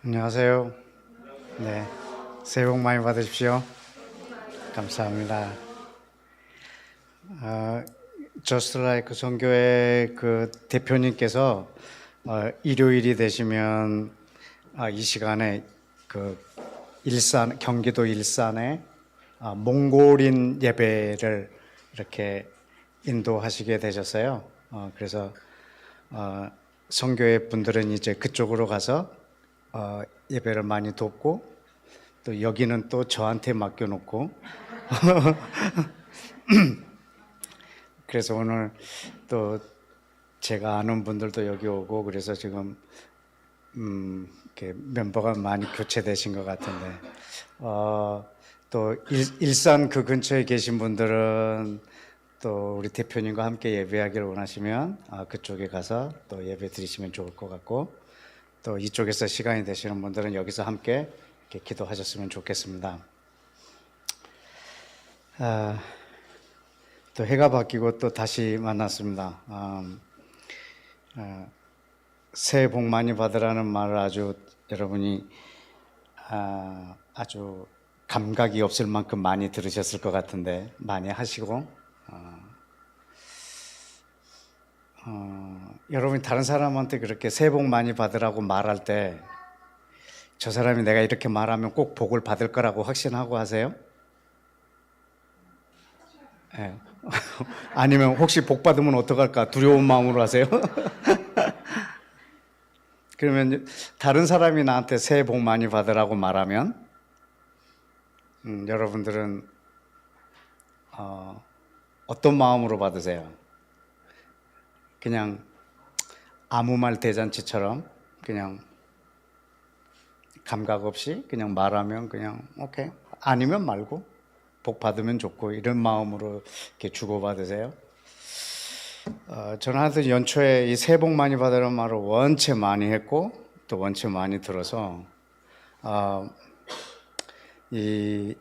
안녕하세요. 네, 새해 복 많이 받으십시오. 감사합니다. 저스트 라이크 선교회 그 대표님께서 일요일이 되시면 이 시간에 그 경기도 일산에 몽골인 예배를 이렇게 인도하시게 되셨어요. 그래서 선교회 분들은 이제 그쪽으로 가서 예배를 많이 돕고, 또 여기는 또 저한테 맡겨놓고 그래서 오늘 또 제가 아는 분들도 여기 오고, 그래서 지금 이렇게 멤버가 많이 교체되신 것 같은데, 또 일산 그 근처에 계신 분들은 또 우리 대표님과 함께 예배하기를 원하시면 그쪽에 가서 또 예배 드리시면 좋을 것 같고, 또 이쪽에서 시간이 되시는 분들은 여기서 함께 이렇게 기도하셨으면 좋겠습니다. 또 해가 바뀌고 또 다시 만났습니다. 새해 복 많이 받으라는 말을 여러분이 아주 감각이 없을 만큼 많이 들으셨을 것 같은데, 많이 하시고, 여러분이 다른 사람한테 그렇게 새해 복 많이 받으라고 말할 때 저 사람이 내가 이렇게 말하면 꼭 복을 받을 거라고 확신하고 하세요? 네. 아니면 혹시 복 받으면 어떡할까 두려운 마음으로 하세요? 그러면 다른 사람이 나한테 새해 복 많이 받으라고 말하면 여러분들은 어떤 마음으로 받으세요? 그냥 아무 말 대잔치처럼 그냥 감각 없이 그냥 말하면 그냥 오케이, 아니면 말고 복 받으면 좋고, 이런 마음으로 이렇게 주고받으세요? 저는 하여튼 연초에 이 새해 복 많이 받으라는 말을 원체 많이 했고 또 원체 많이 들어서 이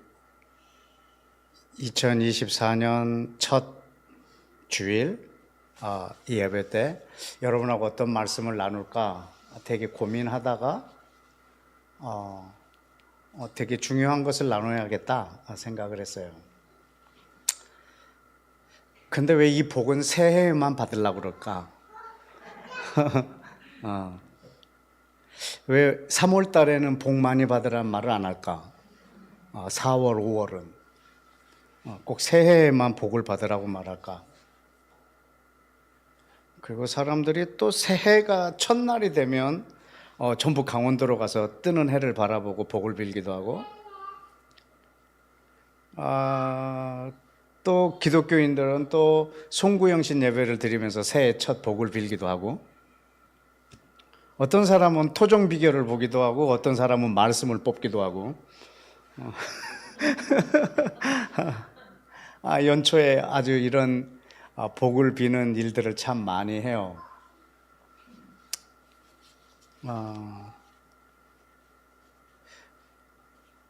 2024년 첫 주일 이 예배 때 여러분하고 어떤 말씀을 나눌까 되게 고민하다가 되게 중요한 것을 나눠야겠다 생각을 했어요. 근데 왜 이 복은 새해에만 받으려고 그럴까? 왜 3월 달에는 복 많이 받으라는 말을 안 할까? 4월, 5월은 꼭 새해에만 복을 받으라고 말할까? 그리고 사람들이 또 새해가 첫날이 되면 전부 강원도로 가서 뜨는 해를 바라보고 복을 빌기도 하고, 또 기독교인들은 또 송구영신 예배를 드리면서 새해 첫 복을 빌기도 하고, 어떤 사람은 토종 비결을 보기도 하고 어떤 사람은 말씀을 뽑기도 하고 연초에 아주 이런 복을 비는 일들을 참 많이 해요.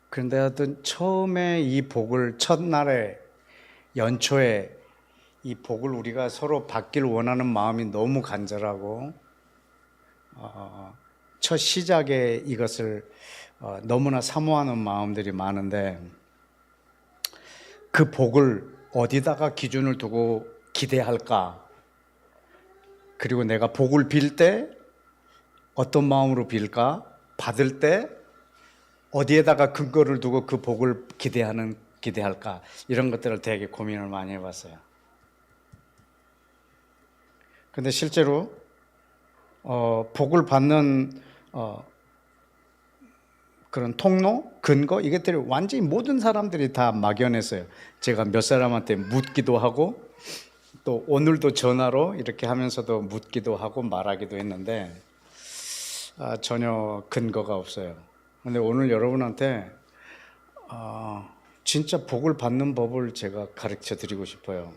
그런데 하여튼 처음에 이 복을 첫날에 연초에 이 복을 우리가 서로 받길 원하는 마음이 너무 간절하고 첫 시작에 이것을 너무나 사모하는 마음들이 많은데, 그 복을 어디다가 기준을 두고 기대할까? 그리고 내가 복을 빌 때 어떤 마음으로 빌까? 받을 때 어디에다가 근거를 두고 그 복을 기대할까? 이런 것들을 되게 고민을 많이 해봤어요. 근데 실제로 복을 받는 그런 통로, 근거, 이것들이 완전히 모든 사람들이 다 막연했어요. 제가 몇 사람한테 묻기도 하고 또 오늘도 전화로 이렇게 하면서도 묻기도 하고 말하기도 했는데 전혀 근거가 없어요. 근데 오늘 여러분한테 진짜 복을 받는 법을 제가 가르쳐 드리고 싶어요.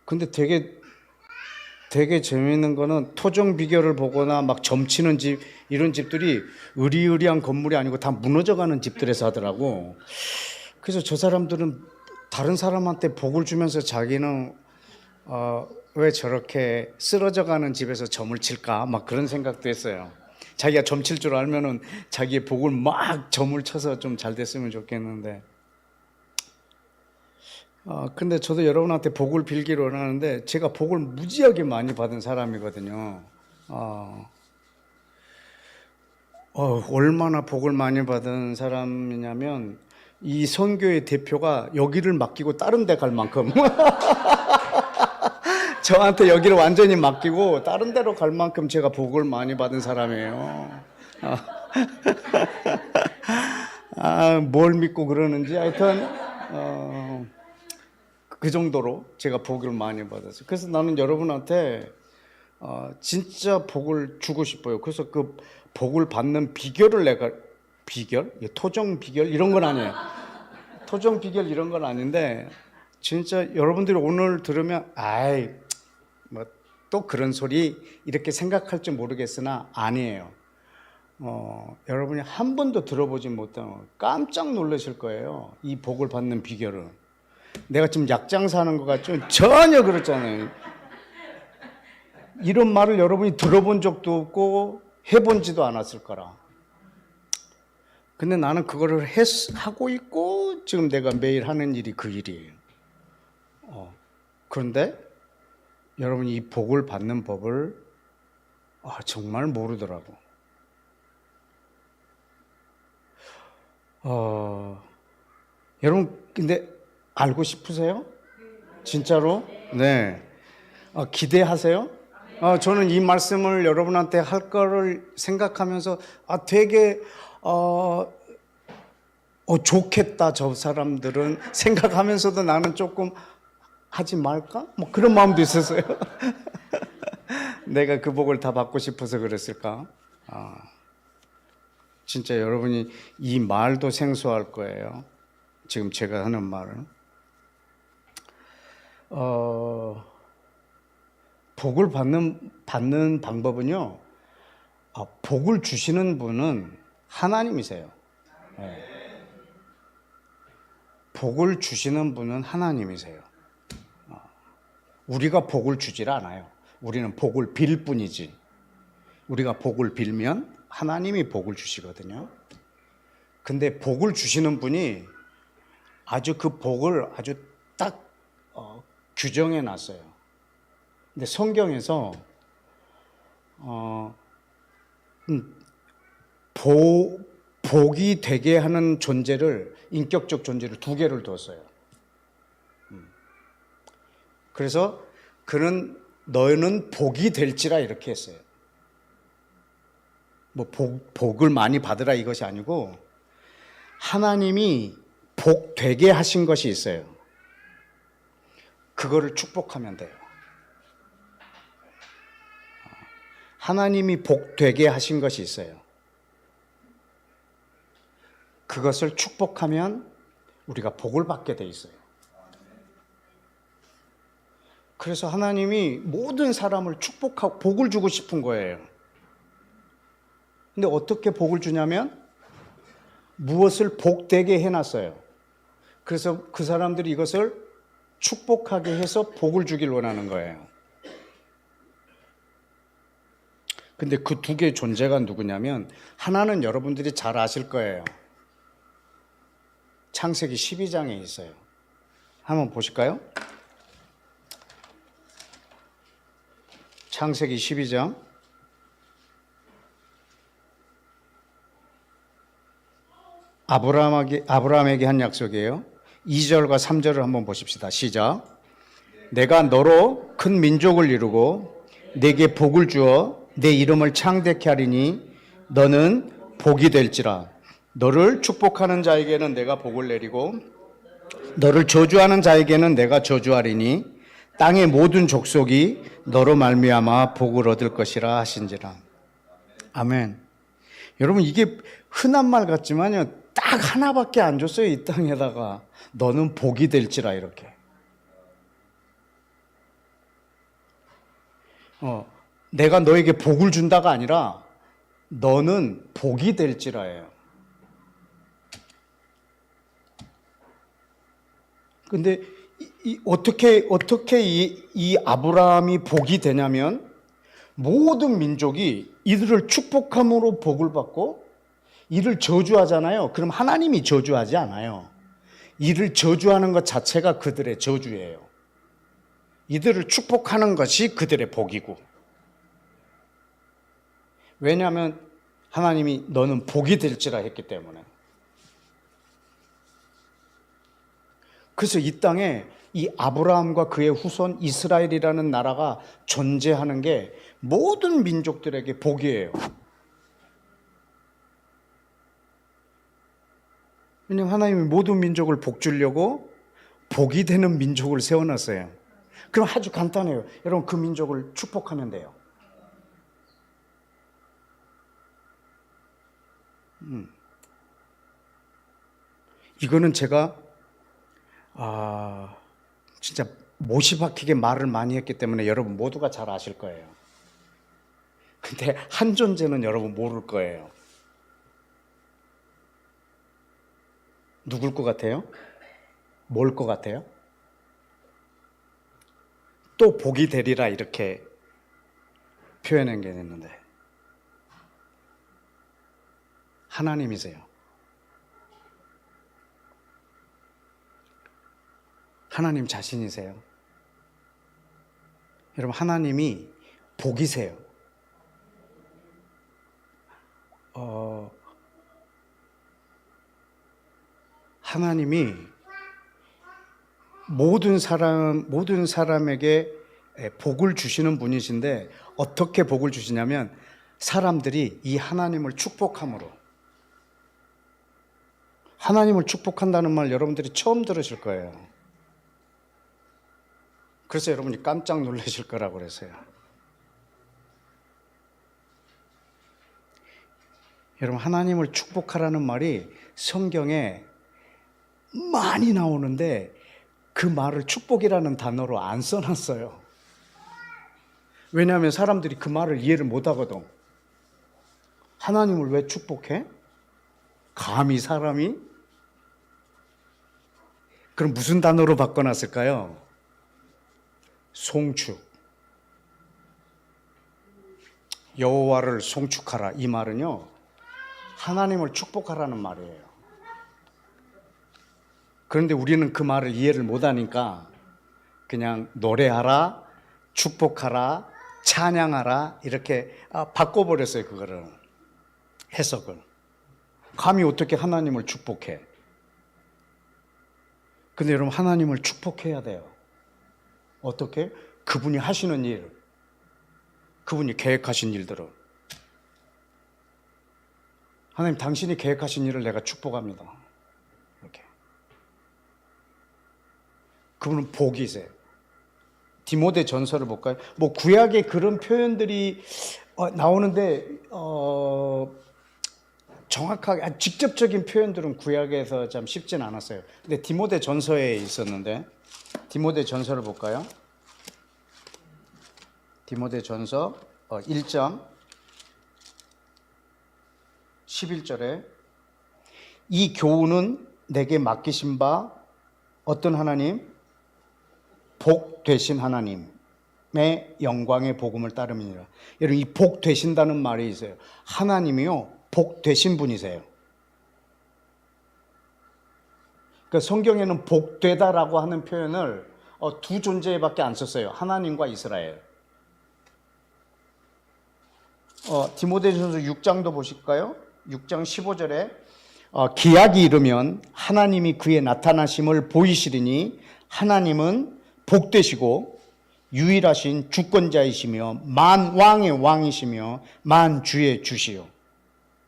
근데 되게 재미있는 거는 토종 비결을 보거나 막 점치는 집, 이런 집들이 으리으리한 건물이 아니고 다 무너져가는 집들에서 하더라고. 그래서 저 사람들은 다른 사람한테 복을 주면서 자기는 왜 저렇게 쓰러져가는 집에서 점을 칠까? 막 그런 생각도 했어요. 자기가 점 칠 줄 알면은 자기의 복을 막 점을 쳐서 좀 잘 됐으면 좋겠는데. 근데 저도 여러분한테 복을 빌기를 원하는데 제가 복을 무지하게 많이 받은 사람이거든요. 얼마나 복을 많이 받은 사람이냐면 이 선교의 대표가 여기를 맡기고 다른 데 갈 만큼 저한테 여기를 완전히 맡기고 다른 데로 갈 만큼 제가 복을 많이 받은 사람이에요. 뭘 믿고 그러는지 하여튼 그 정도로 제가 복을 많이 받았어요. 그래서 나는 여러분한테 진짜 복을 주고 싶어요. 그래서 그 복을 받는 비결을 내가 비결? 토종 비결? 이런 건 아니에요. 토종 비결 이런 건 아닌데 진짜 여러분들이 오늘 들으면 아이 뭐 또 그런 소리 이렇게 생각할지 모르겠으나 아니에요. 여러분이 한 번도 들어보지 못한 깜짝 놀라실 거예요. 이 복을 받는 비결을. 내가 지금 약장사하는 것 같죠? 전혀 그렇잖아요. 이런 말을 여러분이 들어본 적도 없고 해본지도 않았을 거라. 근데 나는 그거를 하고 있고 지금 내가 매일 하는 일이 그 일이에요. 그런데 여러분이 이 복을 받는 법을 정말 모르더라고. 여러분 근데 알고 싶으세요? 진짜로? 네. 기대하세요? 저는 이 말씀을 여러분한테 할 거를 생각하면서 되게 좋겠다 저 사람들은 생각하면서도 나는 조금 하지 말까? 뭐 그런 마음도 있었어요. 내가 그 복을 다 받고 싶어서 그랬을까? 진짜 여러분이 이 말도 생소할 거예요. 지금 제가 하는 말은. 복을 받는 방법은요, 복을 주시는 분은 하나님이세요. 네. 복을 주시는 분은 하나님이세요. 우리가 복을 주질 않아요. 우리는 복을 빌 뿐이지. 우리가 복을 빌면 하나님이 복을 주시거든요. 근데 복을 주시는 분이 아주 그 복을 아주 딱 규정해 놨어요. 근데 성경에서 복이 되게 하는 존재를, 인격적 존재를 두 개를 뒀어요. 그래서 그는 너는 복이 될지라 이렇게 했어요. 뭐 복을 많이 받으라 이것이 아니고 하나님이 복 되게 하신 것이 있어요. 그거를 축복하면 돼요. 하나님이 복 되게 하신 것이 있어요. 그것을 축복하면 우리가 복을 받게 돼 있어요. 그래서 하나님이 모든 사람을 축복하고 복을 주고 싶은 거예요. 근데 어떻게 복을 주냐면 무엇을 복되게 해놨어요. 그래서 그 사람들이 이것을 축복하게 해서 복을 주길 원하는 거예요. 근데 그 두 개의 존재가 누구냐면 하나는 여러분들이 잘 아실 거예요. 창세기 12장에 있어요. 한번 보실까요? 창세기 12장 아브라함에게 한 약속이에요. 2절과 3절을 한번 보십시다. 시작. 내가 너로 큰 민족을 이루고 내게 복을 주어 내 이름을 창대케 하리니 너는 복이 될지라. 너를 축복하는 자에게는 내가 복을 내리고 너를 저주하는 자에게는 내가 저주하리니 땅의 모든 족속이 너로 말미암아 복을 얻을 것이라 하신지라. 아멘. 여러분 이게 흔한 말 같지만요, 딱 하나밖에 안 줬어요. 이 땅에다가 너는 복이 될지라 이렇게. 내가 너에게 복을 준다가 아니라 너는 복이 될지라예요. 근데 어떻게 이 아브라함이 복이 되냐면 모든 민족이 이들을 축복함으로 복을 받고 이를 저주하잖아요. 그럼 하나님이 저주하지 않아요. 이를 저주하는 것 자체가 그들의 저주예요. 이들을 축복하는 것이 그들의 복이고. 왜냐하면 하나님이 너는 복이 될지라 했기 때문에. 그래서 이 땅에 이 아브라함과 그의 후손 이스라엘이라는 나라가 존재하는 게 모든 민족들에게 복이에요. 왜냐하면 하나님이 모든 민족을 복 주려고 복이 되는 민족을 세워놨어요. 그럼 아주 간단해요. 여러분 그 민족을 축복하면 돼요. 이거는 제가 진짜 못이 박히게 말을 많이 했기 때문에 여러분 모두가 잘 아실 거예요. 근데 한 존재는 여러분 모를 거예요. 누굴 것 같아요? 뭘 것 같아요? 또 복이 되리라 이렇게 표현한 게 있는데 하나님이세요. 하나님 자신이세요. 여러분 하나님이 복이세요. 하나님이 모든 사람에게 복을 주시는 분이신데 어떻게 복을 주시냐면 사람들이 이 하나님을 축복함으로. 하나님을 축복한다는 말 여러분들이 처음 들으실 거예요. 그래서 여러분이 깜짝 놀라실 거라고 그랬어요. 여러분 하나님을 축복하라는 말이 성경에 많이 나오는데 그 말을 축복이라는 단어로 안 써놨어요. 왜냐하면 사람들이 그 말을 이해를 못 하거든. 하나님을 왜 축복해? 감히 사람이? 그럼 무슨 단어로 바꿔놨을까요? 송축. 여호와를 송축하라. 이 말은요, 하나님을 축복하라는 말이에요. 그런데 우리는 그 말을 이해를 못하니까 그냥 노래하라, 축복하라, 찬양하라 이렇게 바꿔버렸어요. 그거를 해석을. 감히 어떻게 하나님을 축복해? 근데 여러분 하나님을 축복해야 돼요. 어떻게? 그분이 하시는 일, 그분이 계획하신 일들을. 하나님 당신이 계획하신 일을 내가 축복합니다. 이렇게. 그분은 복이세요. 디모데 전서를 볼까요? 뭐 구약에 그런 표현들이 나오는데 정확하게 직접적인 표현들은 구약에서 참 쉽진 않았어요. 근데 디모데 전서에 있었는데 디모데 전서를 볼까요? 디모데 전서 1장 11절에 이 교훈은 내게 맡기신 바 어떤 하나님? 복 되신 하나님의 영광의 복음을 따름이니라. 여러분 이 복 되신다는 말이 있어요. 하나님이요 복 되신 분이세요. 그러니까 성경에는 복되다라고 하는 표현을 두 존재밖에 안 썼어요. 하나님과 이스라엘. 디모데전서 6장도 보실까요? 6장 15절에 기약이 이르면 하나님이 그의 나타나심을 보이시리니 하나님은 복되시고 유일하신 주권자이시며 만왕의 왕이시며 만주의 주시요.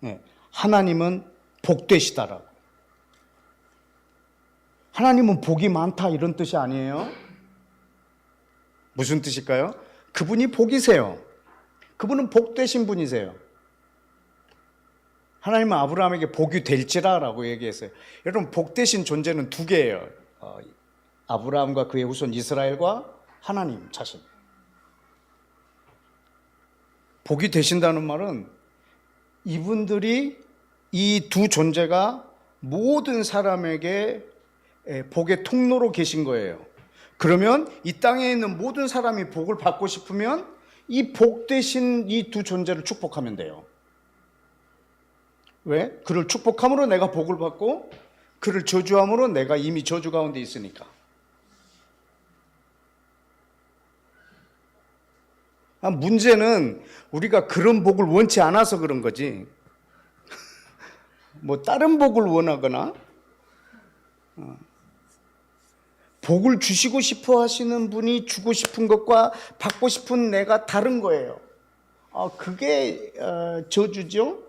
네, 하나님은 복되시다라고. 하나님은 복이 많다 이런 뜻이 아니에요. 무슨 뜻일까요? 그분이 복이세요. 그분은 복되신 분이세요. 하나님은 아브라함에게 복이 될지라라고 얘기했어요. 여러분 복되신 존재는 두 개예요. 아브라함과 그의 후손 이스라엘과 하나님 자신. 복이 되신다는 말은 이분들이 이 두 존재가 모든 사람에게 복의 통로로 계신 거예요. 그러면 이 땅에 있는 모든 사람이 복을 받고 싶으면 이 복 대신 이 두 존재를 축복하면 돼요. 왜? 그를 축복함으로 내가 복을 받고 그를 저주함으로 내가 이미 저주 가운데 있으니까. 문제는 우리가 그런 복을 원치 않아서 그런 거지. 뭐 다른 복을 원하거나 복을 주시고 싶어 하시는 분이 주고 싶은 것과 받고 싶은 내가 다른 거예요. 그게 저주죠.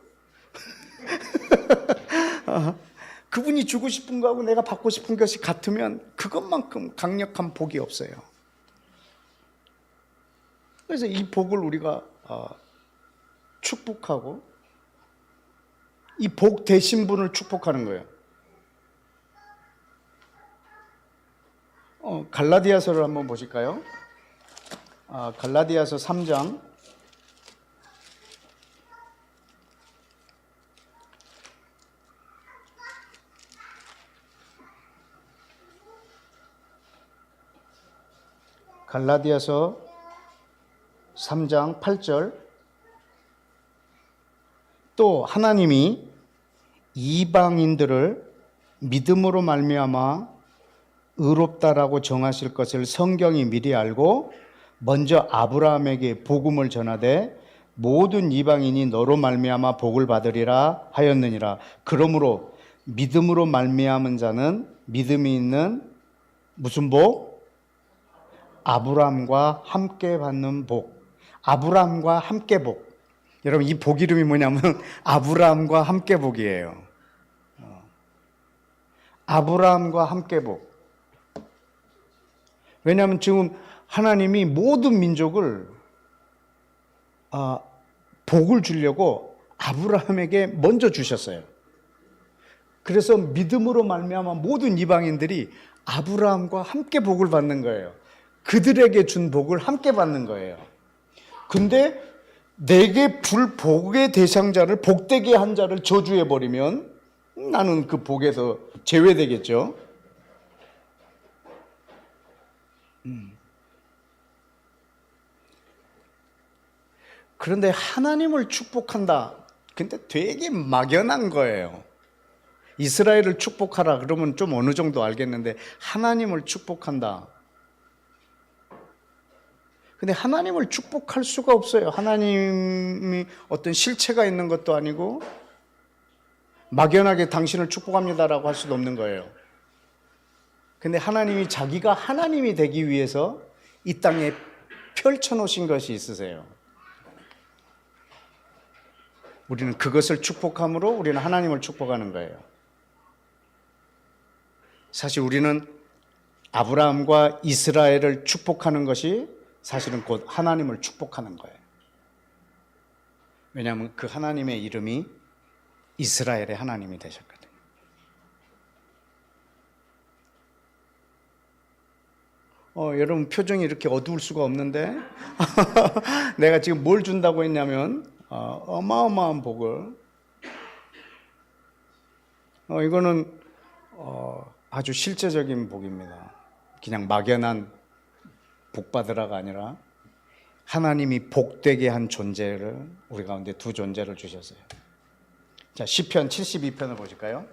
그분이 주고 싶은 거하고 내가 받고 싶은 것이 같으면 그것만큼 강력한 복이 없어요. 그래서 이 복을 우리가 축복하고 이 복 되신 분을 축복하는 거예요. 갈라디아서를 한번 보실까요? 갈라디아서 3장 8절. 또 하나님이 이방인들을 믿음으로 말미암아 의롭다라고 정하실 것을 성경이 미리 알고 먼저 아브라함에게 복음을 전하되 모든 이방인이 너로 말미암아 복을 받으리라 하였느니라. 그러므로 믿음으로 말미암은 자는 믿음이 있는 무슨 복? 아브라함과 함께 받는 복. 아브라함과 함께 복. 여러분 이 복 이름이 뭐냐면 아브라함과 함께 복이에요. 아브라함과 함께 복. 왜냐하면 지금 하나님이 모든 민족을 복을 주려고 아브라함에게 먼저 주셨어요. 그래서 믿음으로 말미암아 모든 이방인들이 아브라함과 함께 복을 받는 거예요. 그들에게 준 복을 함께 받는 거예요. 근데 내게 줄 복의 대상자를 복되게 한 자를 저주해 버리면 나는 그 복에서 제외되겠죠. 그런데 하나님을 축복한다. 근데 되게 막연한 거예요. 이스라엘을 축복하라 그러면 좀 어느 정도 알겠는데 하나님을 축복한다. 근데 하나님을 축복할 수가 없어요. 하나님이 어떤 실체가 있는 것도 아니고 막연하게 당신을 축복합니다라고 할 수도 없는 거예요. 근데 하나님이 자기가 하나님이 되기 위해서 이 땅에 펼쳐놓으신 것이 있으세요. 우리는 그것을 축복함으로 우리는 하나님을 축복하는 거예요. 사실 우리는 아브라함과 이스라엘을 축복하는 것이 사실은 곧 하나님을 축복하는 거예요. 왜냐하면 그 하나님의 이름이 이스라엘의 하나님이 되셨거든요. 여러분 표정이 이렇게 어두울 수가 없는데 내가 지금 뭘 준다고 했냐면 어마어마한 복을 이거는 아주 실제적인 복입니다. 그냥 막연한 복 받으라가 아니라 하나님이 복되게 한 존재를 우리 가운데 두 존재를 주셨어요. 자, 시편 72편을 보실까요?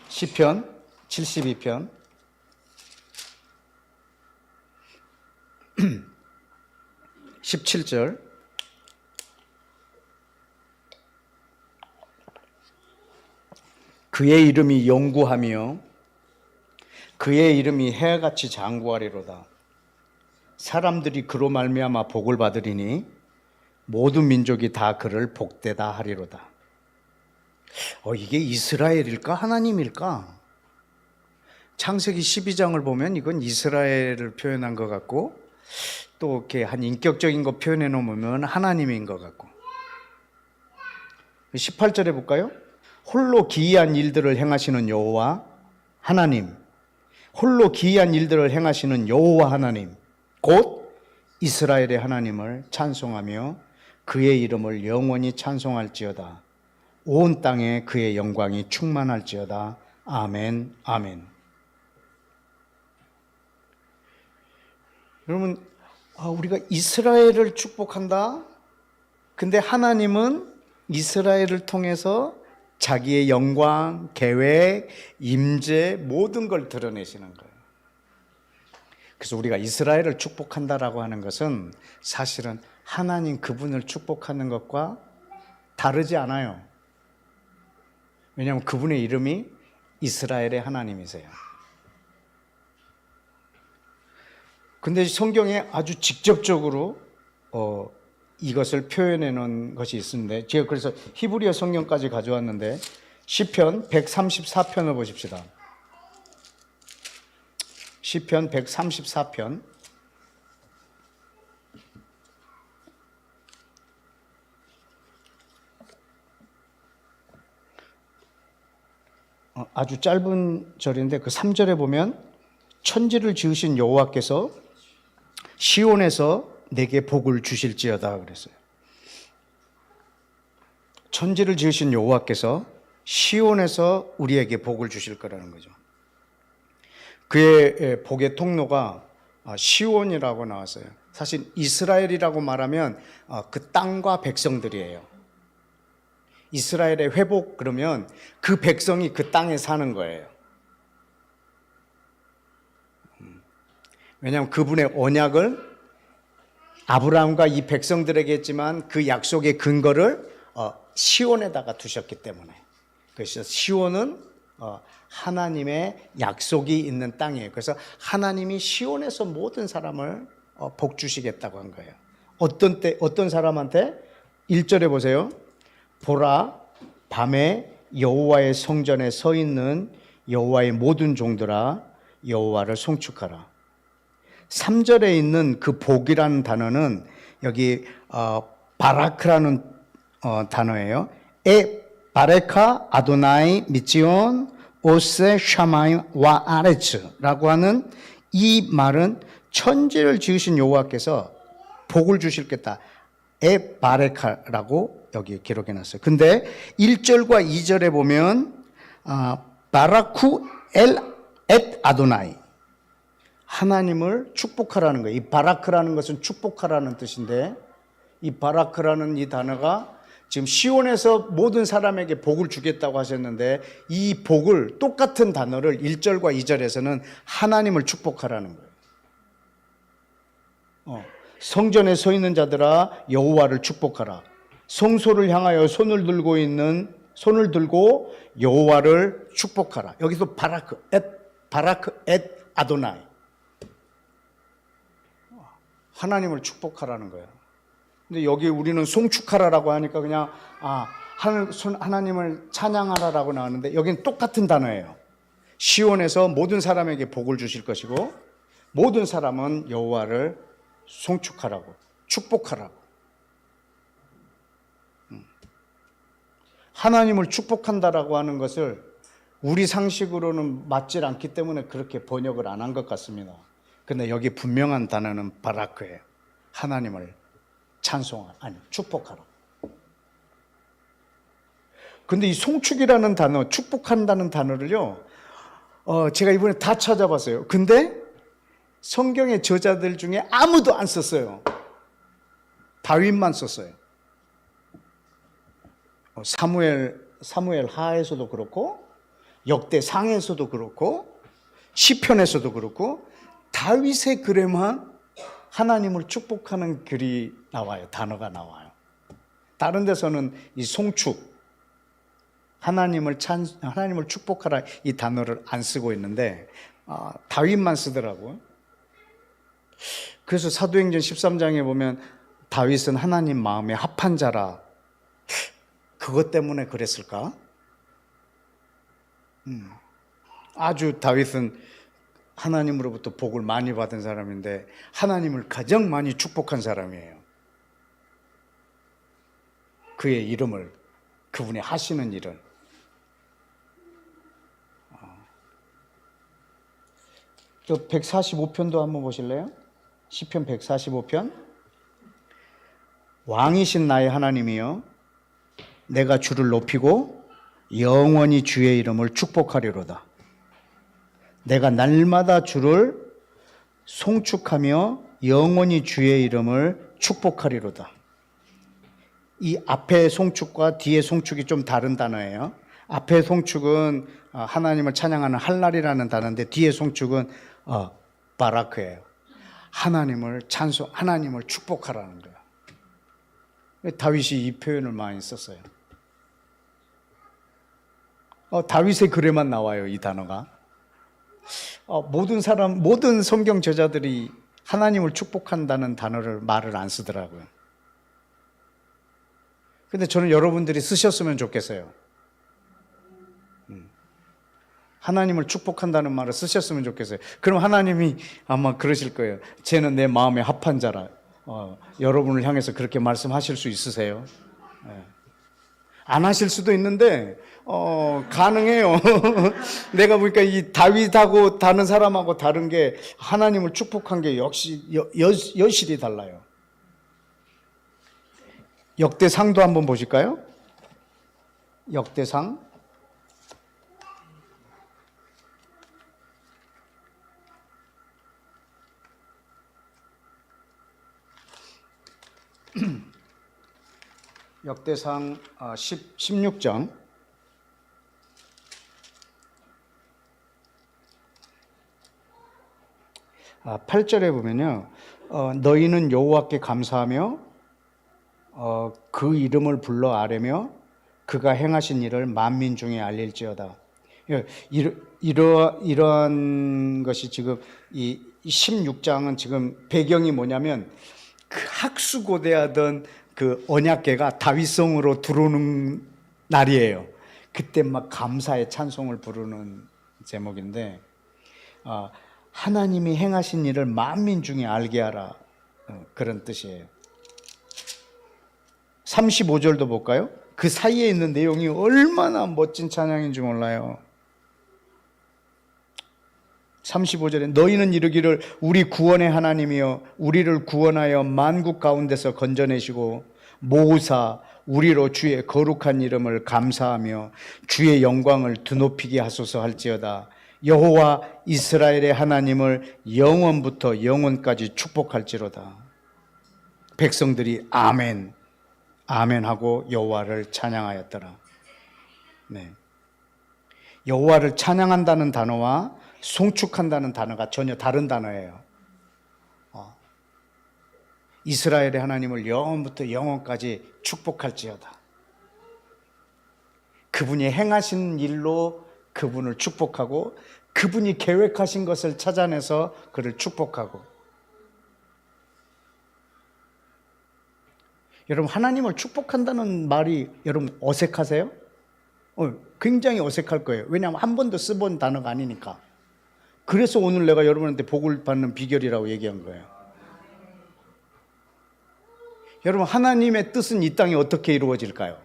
시편 72편 17절. 그의 이름이 영구하며 그의 이름이 해같이 장구하리로다. 사람들이 그로 말미암아 복을 받으리니 모든 민족이 다 그를 복되다 하리로다. 이게 이스라엘일까 하나님일까? 창세기 12장을 보면 이건 이스라엘을 표현한 것 같고 또 이렇게 한 인격적인 거 표현해 놓으면 하나님인 것 같고. 18절에 볼까요? 홀로 기이한 일들을 행하시는 여호와 하나님, 홀로 기이한 일들을 행하시는 여호와 하나님, 곧 이스라엘의 하나님을 찬송하며 그의 이름을 영원히 찬송할지어다. 온 땅에 그의 영광이 충만할지어다. 아멘, 아멘. 여러분, 우리가 이스라엘을 축복한다? 근데 하나님은 이스라엘을 통해서 자기의 영광, 계획, 임재 모든 걸 드러내시는 거예요. 그래서 우리가 이스라엘을 축복한다라고 하는 것은 사실은 하나님 그분을 축복하는 것과 다르지 않아요. 왜냐하면 그분의 이름이 이스라엘의 하나님이세요. 근데 성경에 아주 직접적으로 이것을 표현해 놓은 것이 있는데, 제가 그래서 히브리어 성경까지 가져왔는데 시편 134편을 보십시다. 시편 134편. 아주 짧은 절인데 그 3절에 보면 천지를 지으신 여호와께서 시온에서 내게 복을 주실지어다 그랬어요. 천지를 지으신 여호와께서 시온에서 우리에게 복을 주실 거라는 거죠. 그의 복의 통로가 시온이라고 나왔어요. 사실 이스라엘이라고 말하면 그 땅과 백성들이에요. 이스라엘의 회복 그러면 그 백성이 그 땅에 사는 거예요. 왜냐하면 그분의 언약을 아브라함과 이 백성들에게 했지만 그 약속의 근거를 시온에다가 두셨기 때문에, 그래서 시온은 하나님의 약속이 있는 땅이에요. 그래서 하나님이 시온에서 모든 사람을 복 주시겠다고 한 거예요. 어떤 사람한테? 1절에 보세요. 보라, 밤에 여호와의 성전에 서 있는 여호와의 모든 종들아 여호와를 송축하라. 3절에 있는 그 복이라는 단어는 여기 바라크라는 단어예요. 바레카 아도나이 미치온 오세 샤마이 와 아레츠라고 하는 이 말은 천지를 지으신 여호와께서 복을 주실겠다. 바레카라고 여기 기록해 놨어요. 근데 1절과 2절에 보면 바라쿠 엣 아도나이, 하나님을 축복하라는 거예요. 이 바라크라는 것은 축복하라는 뜻인데, 이 바라크라는 이 단어가 지금 시온에서 모든 사람에게 복을 주겠다고 하셨는데, 이 복을 똑같은 단어를 1절과 2절에서는 하나님을 축복하라는 거예요. 성전에 서 있는 자들아 여호와를 축복하라. 성소를 향하여 손을 들고 여호와를 축복하라. 여기서 바라크 엣 아도나이, 하나님을 축복하라는 거예요. 근데 여기 우리는 송축하라라고 하니까 그냥 하나님을 찬양하라라고 나왔는데, 여기는 똑같은 단어예요. 시온에서 모든 사람에게 복을 주실 것이고 모든 사람은 여호와를 송축하라고, 축복하라고. 하나님을 축복한다라고 하는 것을 우리 상식으로는 맞질 않기 때문에 그렇게 번역을 안 한 것 같습니다. 근데 여기 분명한 단어는 바라크예요. 하나님을 축복하라. 근데 이 송축이라는 단어, 축복한다는 단어를요, 제가 이번에 다 찾아봤어요. 근데 성경의 저자들 중에 아무도 안 썼어요. 다윗만 썼어요. 사무엘 하에서도 그렇고 역대상에서도 그렇고 시편에서도 그렇고 다윗의 글에만 하나님을 축복하는 글이 나와요. 단어가 나와요. 다른 데서는 이 송축, 하나님을 축복하라 이 단어를 안 쓰고 있는데 다윗만 쓰더라고요. 그래서 사도행전 13장에 보면 다윗은 하나님 마음에 합한 자라, 그것 때문에 그랬을까? 아주 다윗은 하나님으로부터 복을 많이 받은 사람인데 하나님을 가장 많이 축복한 사람이에요. 그의 이름을, 그분이 하시는 일을. 또 145편도 한번 보실래요? 시편 145편. 왕이신 나의 하나님이여, 내가 주를 높이고 영원히 주의 이름을 축복하리로다. 내가 날마다 주를 송축하며 영원히 주의 이름을 축복하리로다. 이 앞에 송축과 뒤에 송축이 좀 다른 단어예요. 앞에 송축은 하나님을 찬양하는 할랄이라는 단어인데 뒤에 송축은 바라크예요. 하나님을 축복하라는 거예요. 다윗이 이 표현을 많이 썼어요. 다윗의 글에만 나와요, 이 단어가. 모든 성경 저자들이 하나님을 축복한다는 말을 안 쓰더라고요. 근데 저는 여러분들이 쓰셨으면 좋겠어요. 하나님을 축복한다는 말을 쓰셨으면 좋겠어요. 그럼 하나님이 아마 그러실 거예요. 쟤는 내 마음에 합한 자라. 여러분을 향해서 그렇게 말씀하실 수 있으세요? 안 하실 수도 있는데 가능해요. 내가 보니까 이 다윗하고 다른 사람하고 다른 게 하나님을 축복한 게 역시 여실히 달라요. 역대상도 한번 보실까요? 역대상 16장 8절에 보면요, 너희는 여호와께 감사하며 그 이름을 불러 아뢰며 그가 행하신 일을 만민 중에 알릴지어다. 이러한 것이 지금 이 16장은 지금 배경이 뭐냐면 그 학수고대하던 그 언약궤가 다윗성으로 들어오는 날이에요. 그때 막 감사의 찬송을 부르는 제목인데 하나님이 행하신 일을 만민 중에 알게 하라, 그런 뜻이에요. 35절도 볼까요? 그 사이에 있는 내용이 얼마나 멋진 찬양인지 몰라요. 35절에 너희는 이르기를 우리 구원의 하나님이여 우리를 구원하여 만국 가운데서 건져내시고 모으사 우리로 주의 거룩한 이름을 감사하며 주의 영광을 드높이게 하소서 할지어다. 여호와 이스라엘의 하나님을 영원부터 영원까지 축복할지로다. 백성들이 아멘 아멘 하고 여호와를 찬양하였더라. 네. 여호와를 찬양한다는 단어와 송축한다는 단어가 전혀 다른 단어예요. 이스라엘의 하나님을 영원부터 영원까지 축복할지어다. 그분이 행하신 일로 그분을 축복하고 그분이 계획하신 것을 찾아내서 그를 축복하고. 여러분, 하나님을 축복한다는 말이 여러분 어색하세요? 굉장히 어색할 거예요. 왜냐하면 한 번도 써본 단어가 아니니까. 그래서 오늘 내가 여러분한테 복을 받는 비결이라고 얘기한 거예요. 여러분, 하나님의 뜻은 이 땅에 어떻게 이루어질까요?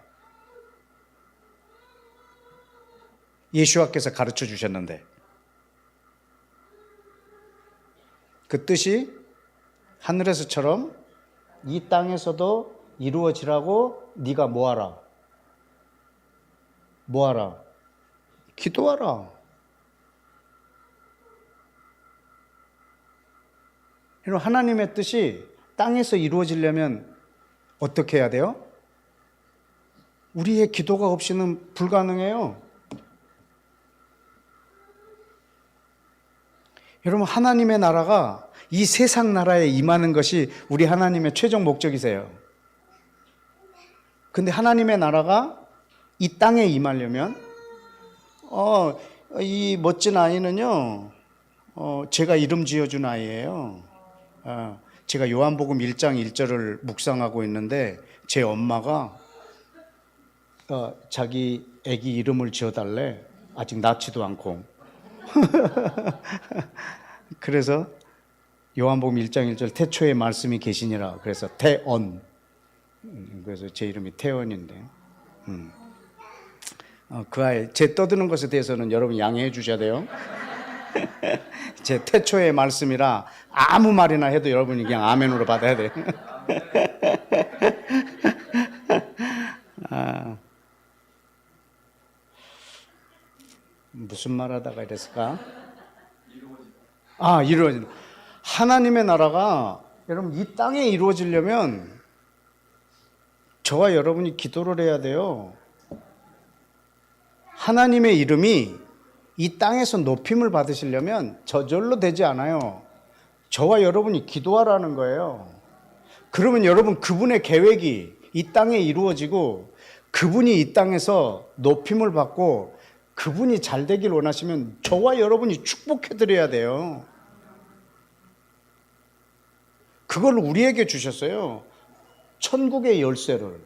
예수와께서 가르쳐 주셨는데 그 뜻이 하늘에서처럼 이 땅에서도 이루어지라고 네가 뭐하라? 기도하라. 여러분, 하나님의 뜻이 땅에서 이루어지려면 어떻게 해야 돼요? 우리의 기도가 없이는 불가능해요. 여러분, 하나님의 나라가 이 세상 나라에 임하는 것이 우리 하나님의 최종 목적이세요. 근데 하나님의 나라가 이 땅에 임하려면 이 멋진 아이는요, 제가 이름 지어준 아이예요. 제가 요한복음 1장 1절을 묵상하고 있는데 제 엄마가 자기 아기 이름을 지어달래. 아직 낳지도 않고. 그래서 요한복음 1장 1절 태초에 말씀이 계시니라. 그래서 태언. 그래서 제 이름이 태언인데 그 아이 제 떠드는 것에 대해서는 여러분 양해해 주셔야 돼요. 제 태초의 말씀이라 아무 말이나 해도 여러분이 그냥 아멘으로 받아야 돼요. 무슨 말 하다가 이랬을까? 이루어진다. 하나님의 나라가 여러분, 이 땅에 이루어지려면 저와 여러분이 기도를 해야 돼요. 하나님의 이름이 이 땅에서 높임을 받으시려면 저절로 되지 않아요. 저와 여러분이 기도하라는 거예요. 그러면 여러분, 그분의 계획이 이 땅에 이루어지고 그분이 이 땅에서 높임을 받고 그분이 잘 되길 원하시면 저와 여러분이 축복해 드려야 돼요. 그걸 우리에게 주셨어요. 천국의 열쇠를.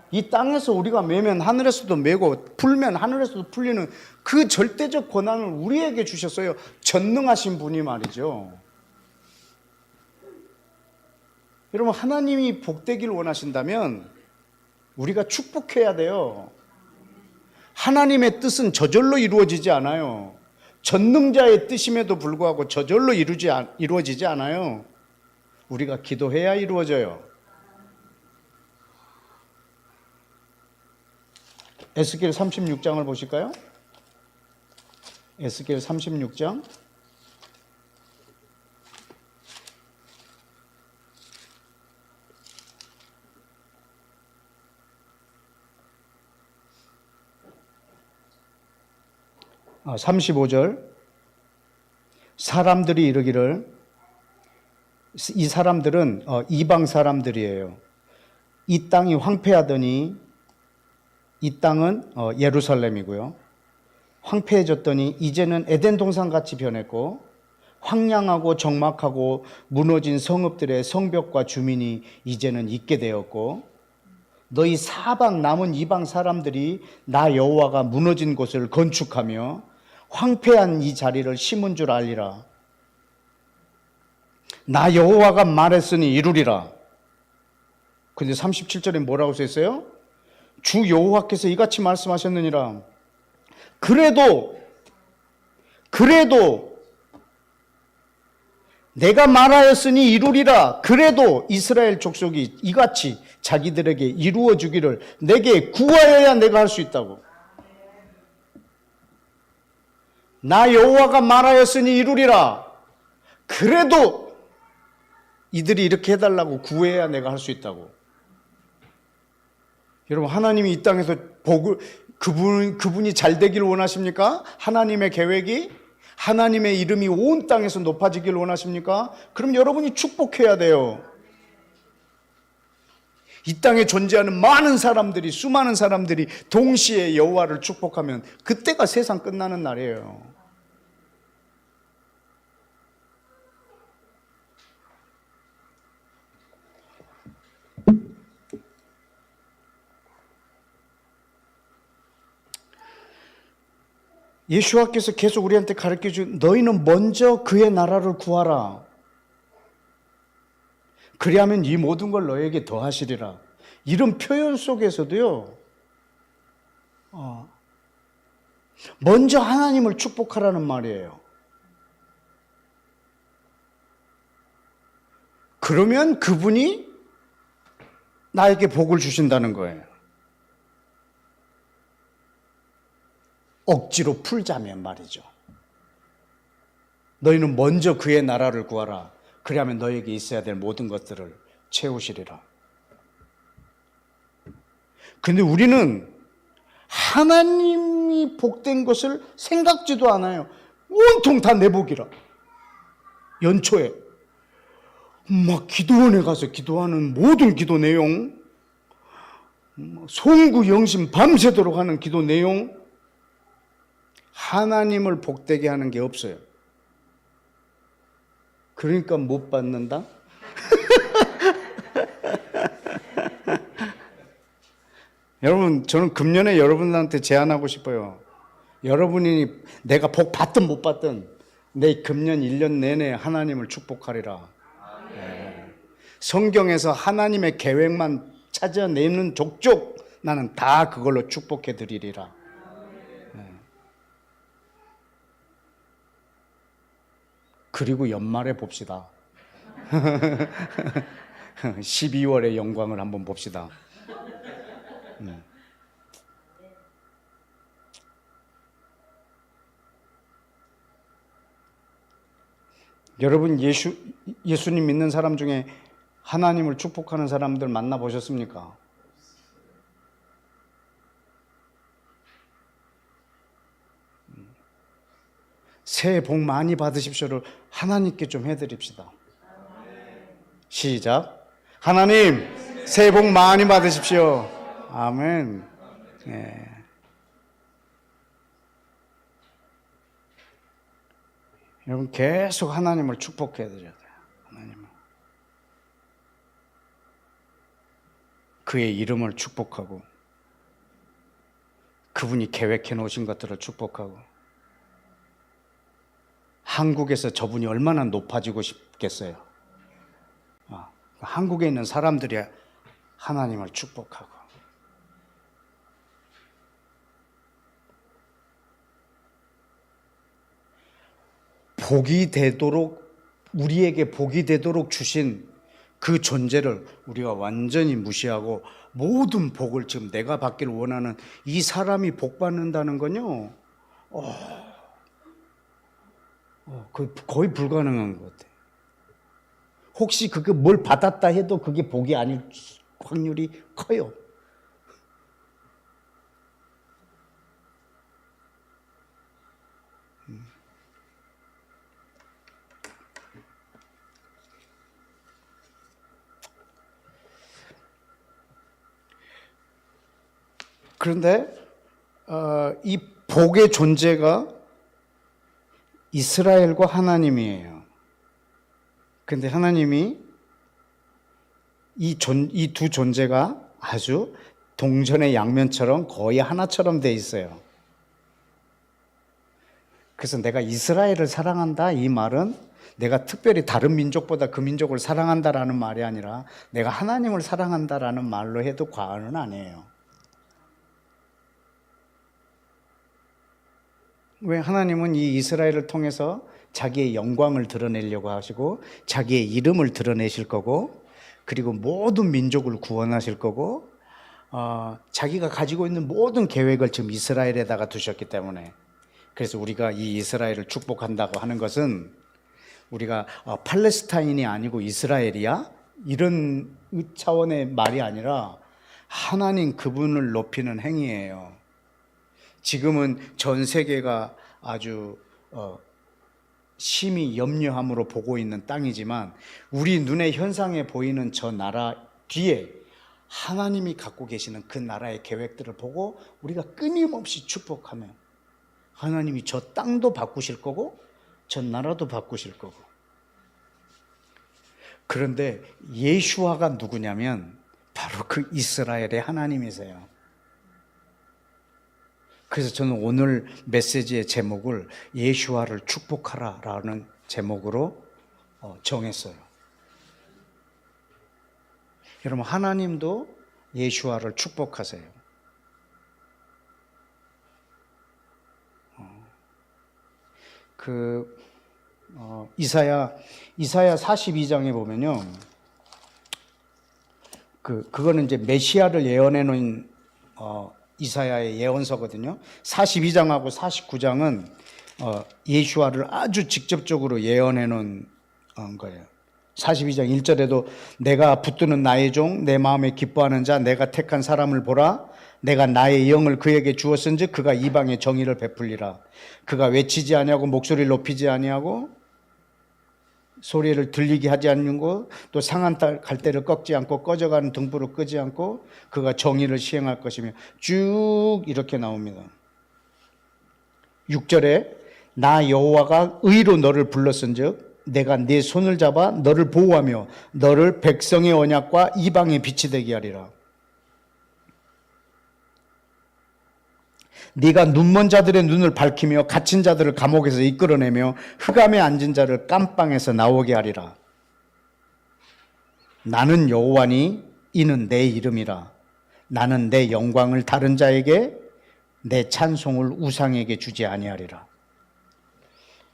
이 땅에서 우리가 매면 하늘에서도 매고 풀면 하늘에서도 풀리는 그 절대적 권한을 우리에게 주셨어요. 전능하신 분이 말이죠. 여러분, 하나님이 복되길 원하신다면 우리가 축복해야 돼요. 하나님의 뜻은 저절로 이루어지지 않아요. 전능자의 뜻임에도 불구하고 저절로 이루어지지 않아요. 우리가 기도해야 이루어져요. 에스겔 36장을 보실까요? 에스겔 36장. 아, 35절. 사람들이 이르기를, 이 사람들은 이방 사람들이에요. 이 땅이 황폐하더니, 이 땅은 예루살렘이고요. 황폐해졌더니 이제는 에덴 동산같이 변했고 황량하고 적막하고 무너진 성읍들의 성벽과 주민이 이제는 있게 되었고, 너희 사방 남은 이방 사람들이 나 여호와가 무너진 곳을 건축하며 황폐한 이 자리를 심은 줄 알리라. 나 여호와가 말했으니 이루리라. 근데 37절에 뭐라고 써 있어요? 주 여호와께서 이같이 말씀하셨느니라. 그래도 내가 말하였으니 이루리라. 그래도 이스라엘 족속이 이같이 자기들에게 이루어 주기를 내게 구하여야 내가 할 수 있다고. 나 여호와가 말하였으니 이루리라. 그래도 이들이 이렇게 해달라고 구해야 내가 할 수 있다고. 여러분, 하나님이 이 땅에서 그분이 잘 되기를 원하십니까? 하나님의 계획이, 하나님의 이름이 온 땅에서 높아지기를 원하십니까? 그럼 여러분이 축복해야 돼요. 이 땅에 존재하는 많은 사람들이, 수많은 사람들이 동시에 여호와를 축복하면 그때가 세상 끝나는 날이에요. 예수와께서 계속 우리한테 가르쳐준, 너희는 먼저 그의 나라를 구하라. 그리하면 이 모든 걸 너에게 더하시리라. 이런 표현 속에서도요, 먼저 하나님을 축복하라는 말이에요. 그러면 그분이 나에게 복을 주신다는 거예요. 억지로 풀자면 말이죠. 너희는 먼저 그의 나라를 구하라. 그리하면 너에게 있어야 될 모든 것들을 채우시리라. 근데 우리는 하나님이 복된 것을 생각지도 않아요. 온통 다 내 복이라. 연초에 막 기도원에 가서 기도하는 모든 기도 내용, 송구 영심 밤새도록 하는 기도 내용, 하나님을 복되게 하는 게 없어요. 그러니까 못 받는다? 여러분, 저는 금년에 여러분들한테 제안하고 싶어요. 여러분이 내가 복 받든 못 받든 내 금년 1년 내내 하나님을 축복하리라. 네. 성경에서 하나님의 계획만 찾아내는 족족 나는 다 그걸로 축복해 드리리라. 그리고 연말에 봅시다. 12월의 영광을 한번 봅시다. 여러분, 예수님 믿는 사람 중에 하나님을 축복하는 사람들 만나보셨습니까? 새해 복 많이 받으십시오를 하나님께 좀 해드립시다. 시작. 하나님, 새해 복 많이 받으십시오. 아멘. 예. 여러분 계속 하나님을 축복해 드려야 돼요. 하나님을. 그의 이름을 축복하고 그분이 계획해 놓으신 것들을 축복하고 한국에서 저분이 얼마나 높아지고 싶겠어요. 한국에 있는 사람들이 하나님을 축복하고 복이 되도록 우리에게 복이 되도록 주신 그 존재를 우리가 완전히 무시하고 모든 복을 지금 내가 받기를 원하는 이 사람이 복 받는다는 건요. 거의 불가능한 것 같아요. 혹시 그게 뭘 받았다 해도 그게 복이 아닐 확률이 커요. 그런데 이 복의 존재가 이스라엘과 하나님이에요. 그런데 하나님이 이 두 존재가 아주 동전의 양면처럼 거의 하나처럼 돼 있어요. 그래서 내가 이스라엘을 사랑한다 이 말은 내가 특별히 다른 민족보다 그 민족을 사랑한다라는 말이 아니라 내가 하나님을 사랑한다라는 말로 해도 과언은 아니에요. 왜 하나님은 이 이스라엘을 통해서 자기의 영광을 드러내려고 하시고 자기의 이름을 드러내실 거고 그리고 모든 민족을 구원하실 거고 자기가 가지고 있는 모든 계획을 지금 이스라엘에다가 두셨기 때문에 그래서 우리가 이 이스라엘을 축복한다고 하는 것은 우리가 팔레스타인이 아니고 이스라엘이야? 이런 차원의 말이 아니라 하나님 그분을 높이는 행위예요. 지금은 전 세계가 아주 심히 염려함으로 보고 있는 땅이지만 우리 눈의 현상에 보이는 저 나라 뒤에 하나님이 갖고 계시는 그 나라의 계획들을 보고 우리가 끊임없이 축복하며 하나님이 저 땅도 바꾸실 거고 저 나라도 바꾸실 거고. 그런데 예수아가 누구냐면 바로 그 이스라엘의 하나님이세요. 그래서 저는 오늘 메시지의 제목을 예수아를 축복하라라는 제목으로 정했어요. 여러분 하나님도 예수아를 축복하세요. 이사야 42장에 보면요. 그거는 이제 메시아를 예언해 놓은 이사야의 예언서거든요. 42장하고 49장은 예수아를 아주 직접적으로 예언해 놓은 거예요. 42장 1절에도 내가 붙드는 나의 종 내 마음에 기뻐하는 자 내가 택한 사람을 보라 내가 나의 영을 그에게 주었은즉 그가 이방의 정의를 베풀리라. 그가 외치지 아니하고 목소리를 높이지 아니하고 소리를 들리게 하지 않고 또 상한 갈대를 꺾지 않고 꺼져가는 등불을 끄지 않고 그가 정의를 시행할 것이며 쭉 이렇게 나옵니다. 6절에 나 여호와가 의로 너를 불렀은즉 내가 네 손을 잡아 너를 보호하며 너를 백성의 언약과 이방의 빛이 되게 하리라. 네가 눈먼 자들의 눈을 밝히며 갇힌 자들을 감옥에서 이끌어내며 흑암에 앉은 자를 깜방에서 나오게 하리라. 나는 여호와니 이는 내 이름이라. 나는 내 영광을 다른 자에게 내 찬송을 우상에게 주지 아니하리라.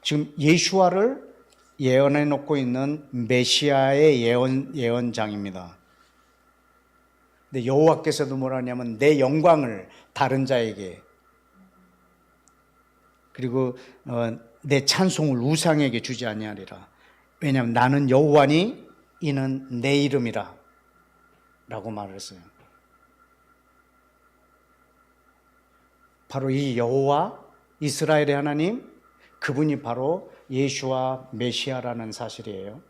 지금 예수아를 예언해 놓고 있는 메시아의 예언장입니다. 근데 여호와께서도 뭐라 하냐면 내 영광을 다른 자에게 그리고 내 찬송을 우상에게 주지 아니하리라. 왜냐하면 나는 여호와니 이는 내 이름이라 라고 말을 했어요. 바로 이 여호와, 이스라엘의 하나님, 그분이 바로 예수와 메시아라는 사실이에요.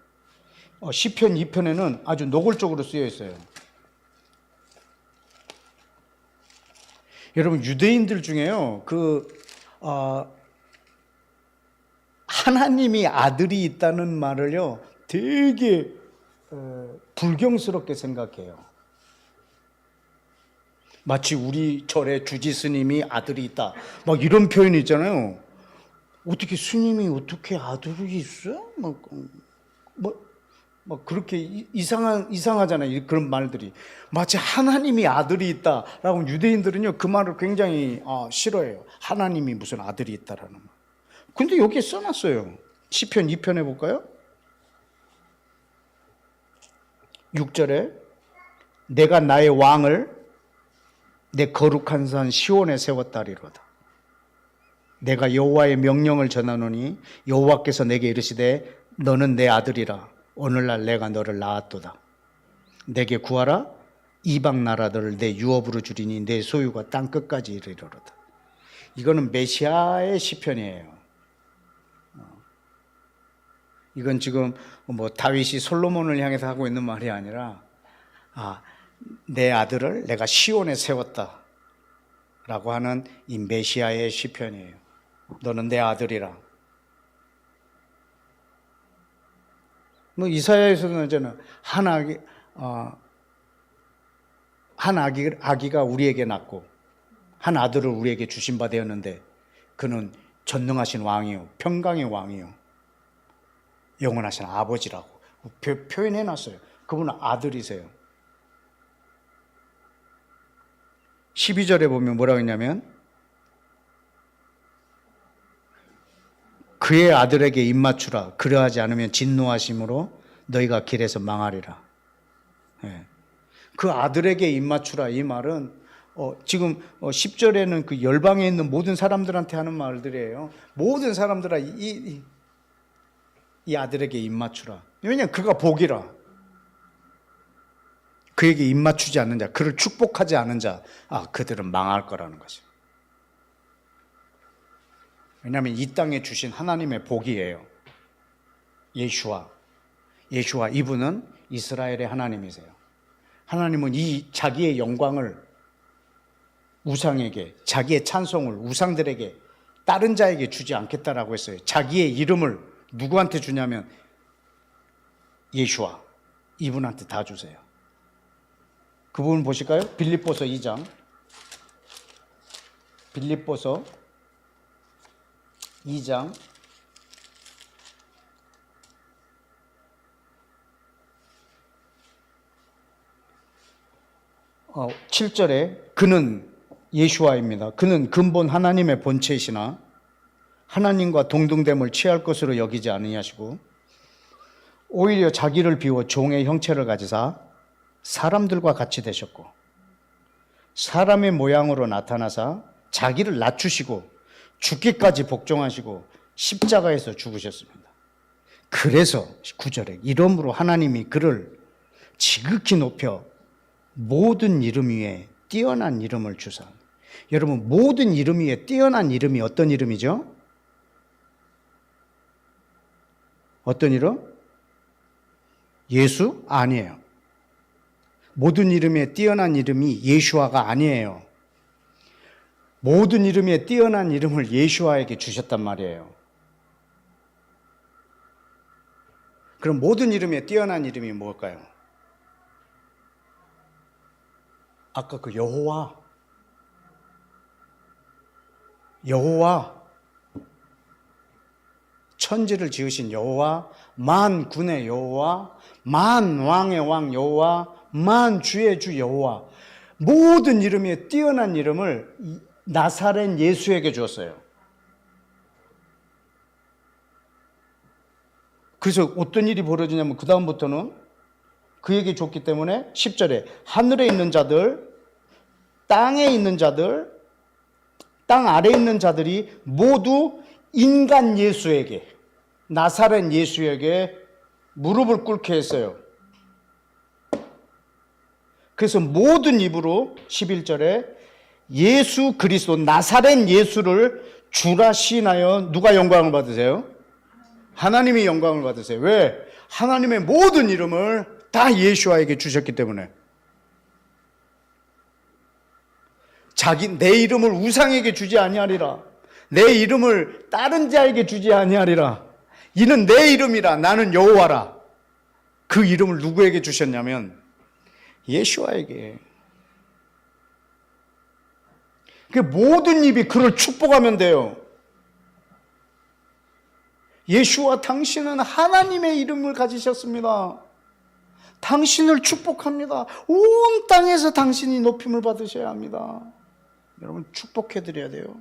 시편 2편에는 아주 노골적으로 쓰여 있어요. 여러분, 유대인들 중에요, 하나님이 아들이 있다는 말을요, 되게 불경스럽게 생각해요. 마치 우리 절에 주지 스님이 아들이 있다, 막 이런 표현이 있잖아요. 어떻게 스님이 어떻게 아들이 있어? 막 그렇게 이상하잖아요. 그런 말들이. 마치 하나님이 아들이 있다라고 유대인들은요, 그 말을 굉장히 싫어해요. 하나님이 무슨 아들이 있다라는 말. 근데 여기에 써놨어요. 시편 2편에 볼까요? 6절에 내가 나의 왕을 내 거룩한 산 시온에 세웠다리로다. 내가 여호와의 명령을 전하노니 여호와께서 내게 이르시되 너는 내 아들이라. 오늘날 내가 너를 낳았도다. 내게 구하라. 이방 나라들을 내 유업으로 주리니 내 소유가 땅 끝까지 이르리로다. 이거는 메시아의 시편이에요. 이건 지금 다윗이 솔로몬을 향해서 하고 있는 말이 아니라 내 아들을 내가 시온에 세웠다 라고 하는 이 메시아의 시편이에요. 너는 내 아들이라. 이사야에서는 이제는 한 아기가 우리에게 낳고 한 아들을 우리에게 주신 바 되었는데 그는 전능하신 왕이요 평강의 왕이요 영원하신 아버지라고 표현해 놨어요. 그분은 아들이세요. 12절에 보면 뭐라고 했냐면 그의 아들에게 입맞추라. 그러하지 않으면 진노하심으로 너희가 길에서 망하리라. 그 아들에게 입맞추라, 이 말은 지금 10절에는 그 열방에 있는 모든 사람들한테 하는 말들이에요. 모든 사람들아 이 아들에게 입맞추라. 왜냐하면 그가 복이라. 그에게 입맞추지 않는 자, 그를 축복하지 않은 자, 그들은 망할 거라는 거죠. 왜냐하면 이 땅에 주신 하나님의 복이에요. 예수와 이분은 이스라엘의 하나님이세요. 하나님은 이 자기의 영광을 우상에게, 자기의 찬송을 우상들에게, 다른 자에게 주지 않겠다라고 했어요. 자기의 이름을 누구한테 주냐면 예수와 이분한테 다 주세요. 그 부분 보실까요? 빌립보서 2장. 빌립보서 2장 7절에 그는 예수와입니다. 그는 근본 하나님의 본체이시나 하나님과 동등됨을 취할 것으로 여기지 아니하시고 오히려 자기를 비워 종의 형체를 가지사 사람들과 같이 되셨고 사람의 모양으로 나타나사 자기를 낮추시고 죽기까지 복종하시고 십자가에서 죽으셨습니다. 그래서 9절에 이러므로 하나님이 그를 지극히 높여 모든 이름 위에 뛰어난 이름을 주사. 여러분, 모든 이름 위에 뛰어난 이름이 어떤 이름이죠? 어떤 이름? 예수? 아니에요. 모든 이름에 뛰어난 이름이 예수아가 아니에요. 모든 이름에 뛰어난 이름을 예수아에게 주셨단 말이에요. 그럼 모든 이름에 뛰어난 이름이 뭘까요? 아까 그 여호와, 천지를 지으신 여호와, 만군의 여호와, 만왕의 왕 여호와, 만주의 주 여호와, 모든 이름에 뛰어난 이름을 나사렛 예수에게 주었어요. 그래서 어떤 일이 벌어지냐면 그 다음부터는 그에게 줬기 때문에 10절에 하늘에 있는 자들, 땅에 있는 자들, 땅 아래에 있는 자들이 모두 인간 예수에게, 나사렛 예수에게 무릎을 꿇게 했어요. 그래서 모든 입으로 11절에 예수 그리스도 나사렛 예수를 주라 시인하여 누가 영광을 받으세요? 하나님이 영광을 받으세요. 왜? 하나님의 모든 이름을 다 예수와에게 주셨기 때문에. 내 이름을 우상에게 주지 아니하리라. 내 이름을 다른 자에게 주지 아니하리라. 이는 내 이름이라. 나는 여호와라. 그 이름을 누구에게 주셨냐면 예수와에게. 그 모든 입이 그를 축복하면 돼요. 예수와 당신은 하나님의 이름을 가지셨습니다. 당신을 축복합니다. 온 땅에서 당신이 높임을 받으셔야 합니다. 여러분 축복해 드려야 돼요.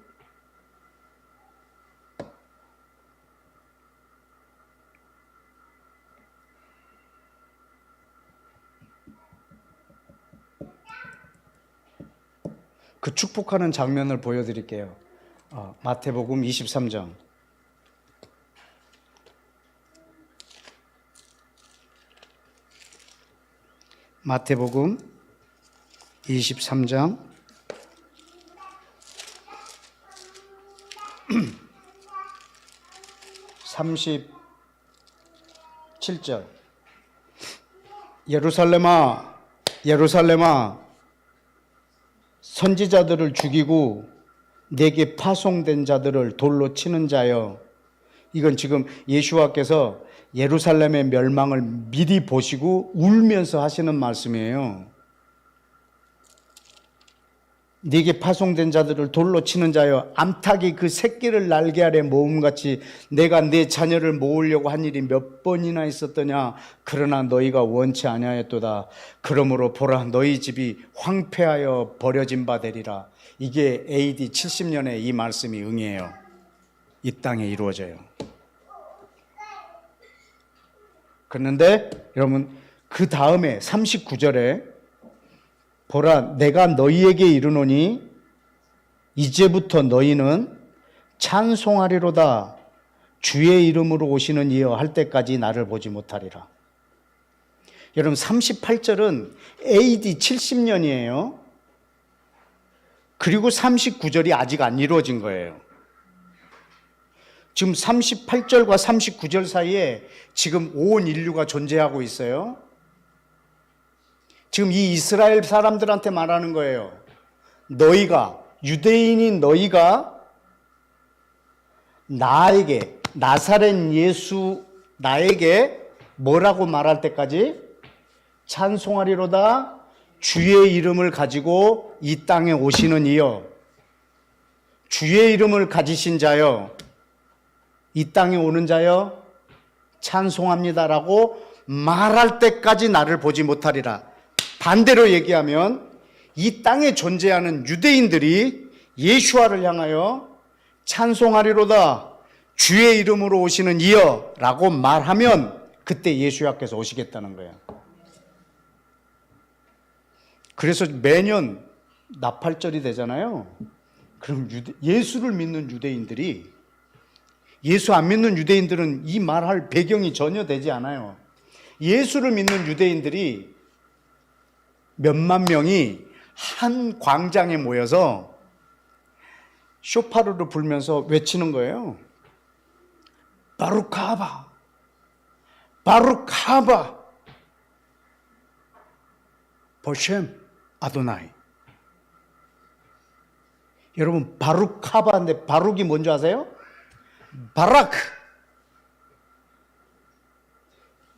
그 축복하는 장면을 보여드릴게요. 마태복음 23장. 마태복음 23장 37절. 예루살렘아, 예루살렘아, 선지자들을 죽이고 내게 파송된 자들을 돌로 치는 자여. 이건 지금 예수와께서 예루살렘의 멸망을 미리 보시고 울면서 하시는 말씀이에요. 네게 파송된 자들을 돌로 치는 자여, 암탉이 그 새끼를 날개 아래 모음같이 내가 내 자녀를 모으려고 한 일이 몇 번이나 있었더냐. 그러나 너희가 원치 아니하였도다. 그러므로 보라, 너희 집이 황폐하여 버려진 바 되리라. 이게 AD 70년에 이 말씀이 응해요. 이 땅에 이루어져요. 그런데 여러분 그 다음에 39절에 보라, 내가 너희에게 이르노니 이제부터 너희는 찬송하리로다. 주의 이름으로 오시는 이여 할 때까지 나를 보지 못하리라. 여러분 38절은 AD 70년이에요. 그리고 39절이 아직 안 이루어진 거예요. 지금 38절과 39절 사이에 지금 온 인류가 존재하고 있어요. 지금 이 이스라엘 사람들한테 말하는 거예요. 너희가, 유대인인 너희가 나에게, 나사렛 예수 나에게 뭐라고 말할 때까지? 찬송하리로다. 주의 이름을 가지고 이 땅에 오시는 이여, 주의 이름을 가지신 자여, 이 땅에 오는 자여 찬송합니다라고 말할 때까지 나를 보지 못하리라. 반대로 얘기하면 이 땅에 존재하는 유대인들이 예수와를 향하여 찬송하리로다. 주의 이름으로 오시는 이여 라고 말하면 그때 예수와께서 오시겠다는 거예요. 그래서 매년 나팔절이 되잖아요. 그럼 예수를 믿는 유대인들이, 예수 안 믿는 유대인들은 이 말할 배경이 전혀 되지 않아요. 예수를 믿는 유대인들이 몇만 명이 한 광장에 모여서 쇼파르를 불면서 외치는 거예요. 바루카바, 바루카바, 보셈 아도나이. 여러분 바루카바인데 바룩이 뭔지 아세요? 바라크,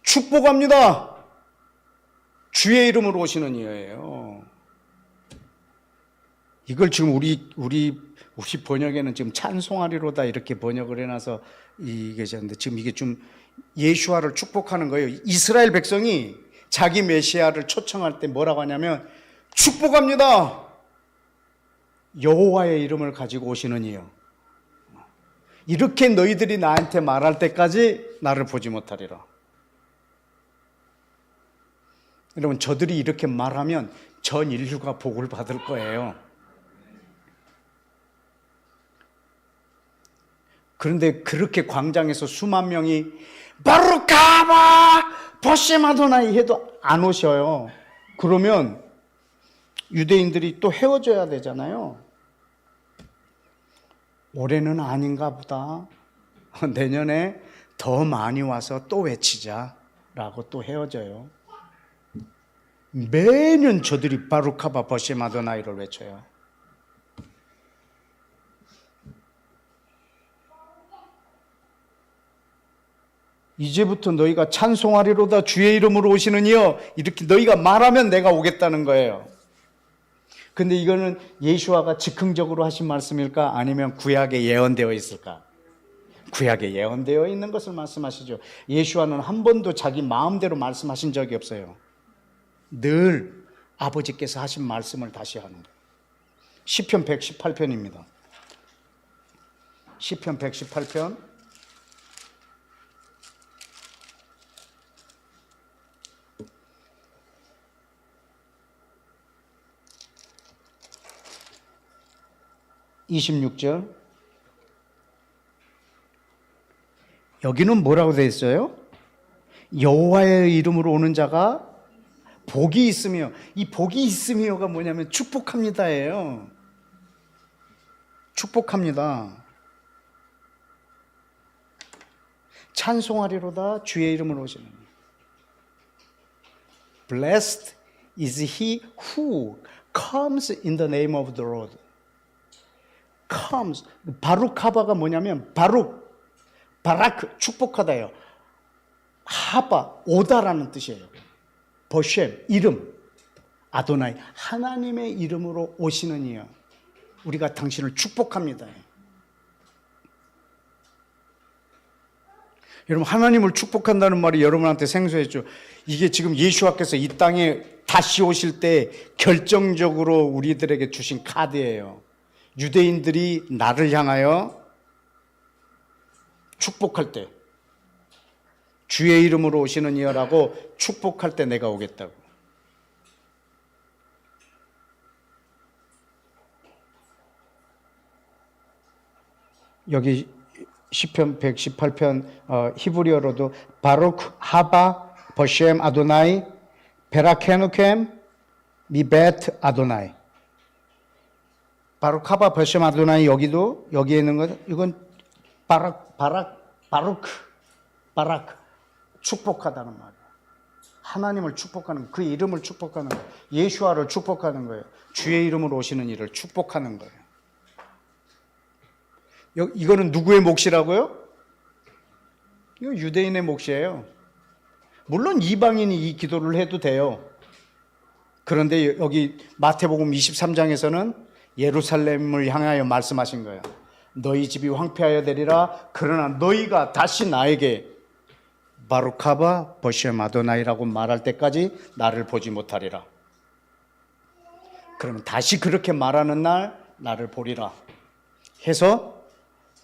축복합니다. 주의 이름으로 오시는 이여예요. 이걸 지금 우리 번역에는 지금 찬송하리로다 이렇게 번역을 해놔서 이게 있는데, 지금 이게 좀 예수와를 축복하는 거예요. 이스라엘 백성이 자기 메시아를 초청할 때 뭐라고 하냐면 축복합니다. 여호와의 이름을 가지고 오시는 이여. 이렇게 너희들이 나한테 말할 때까지 나를 보지 못하리라. 여러분 저들이 이렇게 말하면 전 인류가 복을 받을 거예요. 그런데 그렇게 광장에서 수만 명이 바루카바, 버셈 아도나이 해도 안 오셔요. 그러면 유대인들이 또 헤어져야 되잖아요. 올해는 아닌가 보다. 내년에 더 많이 와서 또 외치자 라고 또 헤어져요. 매년 저들이 바루카바 버셈 아도나이를 외쳐요. 이제부터 너희가 찬송하리로다 주의 이름으로 오시는 이여, 이렇게 너희가 말하면 내가 오겠다는 거예요. 근데 이거는 예수와가 즉흥적으로 하신 말씀일까? 아니면 구약에 예언되어 있을까? 구약에 예언되어 있는 것을 말씀하시죠. 예수와는 한 번도 자기 마음대로 말씀하신 적이 없어요. 늘 아버지께서 하신 말씀을 다시 하는 거예요. 시편 118편입니다. 시편 118편 26절. 여기는 뭐라고 되어 있어요? 여호와의 이름으로 오는 자가 복이 있으며, 이 복이 있으며가 뭐냐면 축복합니다예요. 축복합니다. 찬송하리로다 주의 이름으로 오시는. Blessed is he who comes in the name of the Lord. comes. 바루카바가 뭐냐면 바라크 축복하다예요. 하바 오다라는 뜻이에요. 버셈 이름, 아도나이 하나님의 이름으로 오시는 이여, 우리가 당신을 축복합니다. 여러분, 하나님을 축복한다는 말이 여러분한테 생소했죠. 이게 지금 예수와께서 이 땅에 다시 오실 때 결정적으로 우리들에게 주신 카드예요. 유대인들이 나를 향하여 축복할 때, 주의 이름으로 오시는 이여라고 축복할 때 내가 오겠다고. 여기 시편 118편 히브리어로도 바룩 하바 버셈 아도나이 베라케누켐 미베트 아도나이. 바룩 하바 버셈 아도나이, 여기에 있는 것, 이건 바락 축복하다는 말이에요. 하나님을 축복하는, 그 이름을 축복하는 거예요. 예수와를 축복하는 거예요. 주의 이름으로 오시는 이를 축복하는 거예요. 이거는 누구의 몫이라고요? 이거 유대인의 몫이에요. 물론 이방인이 이 기도를 해도 돼요. 그런데 여기 마태복음 23장에서는 예루살렘을 향하여 말씀하신 거예요. 너희 집이 황폐하여 되리라. 그러나 너희가 다시 나에게 바루카바 버셈 아도나이라고 말할 때까지 나를 보지 못하리라. 그러면 다시 그렇게 말하는 날 나를 보리라 해서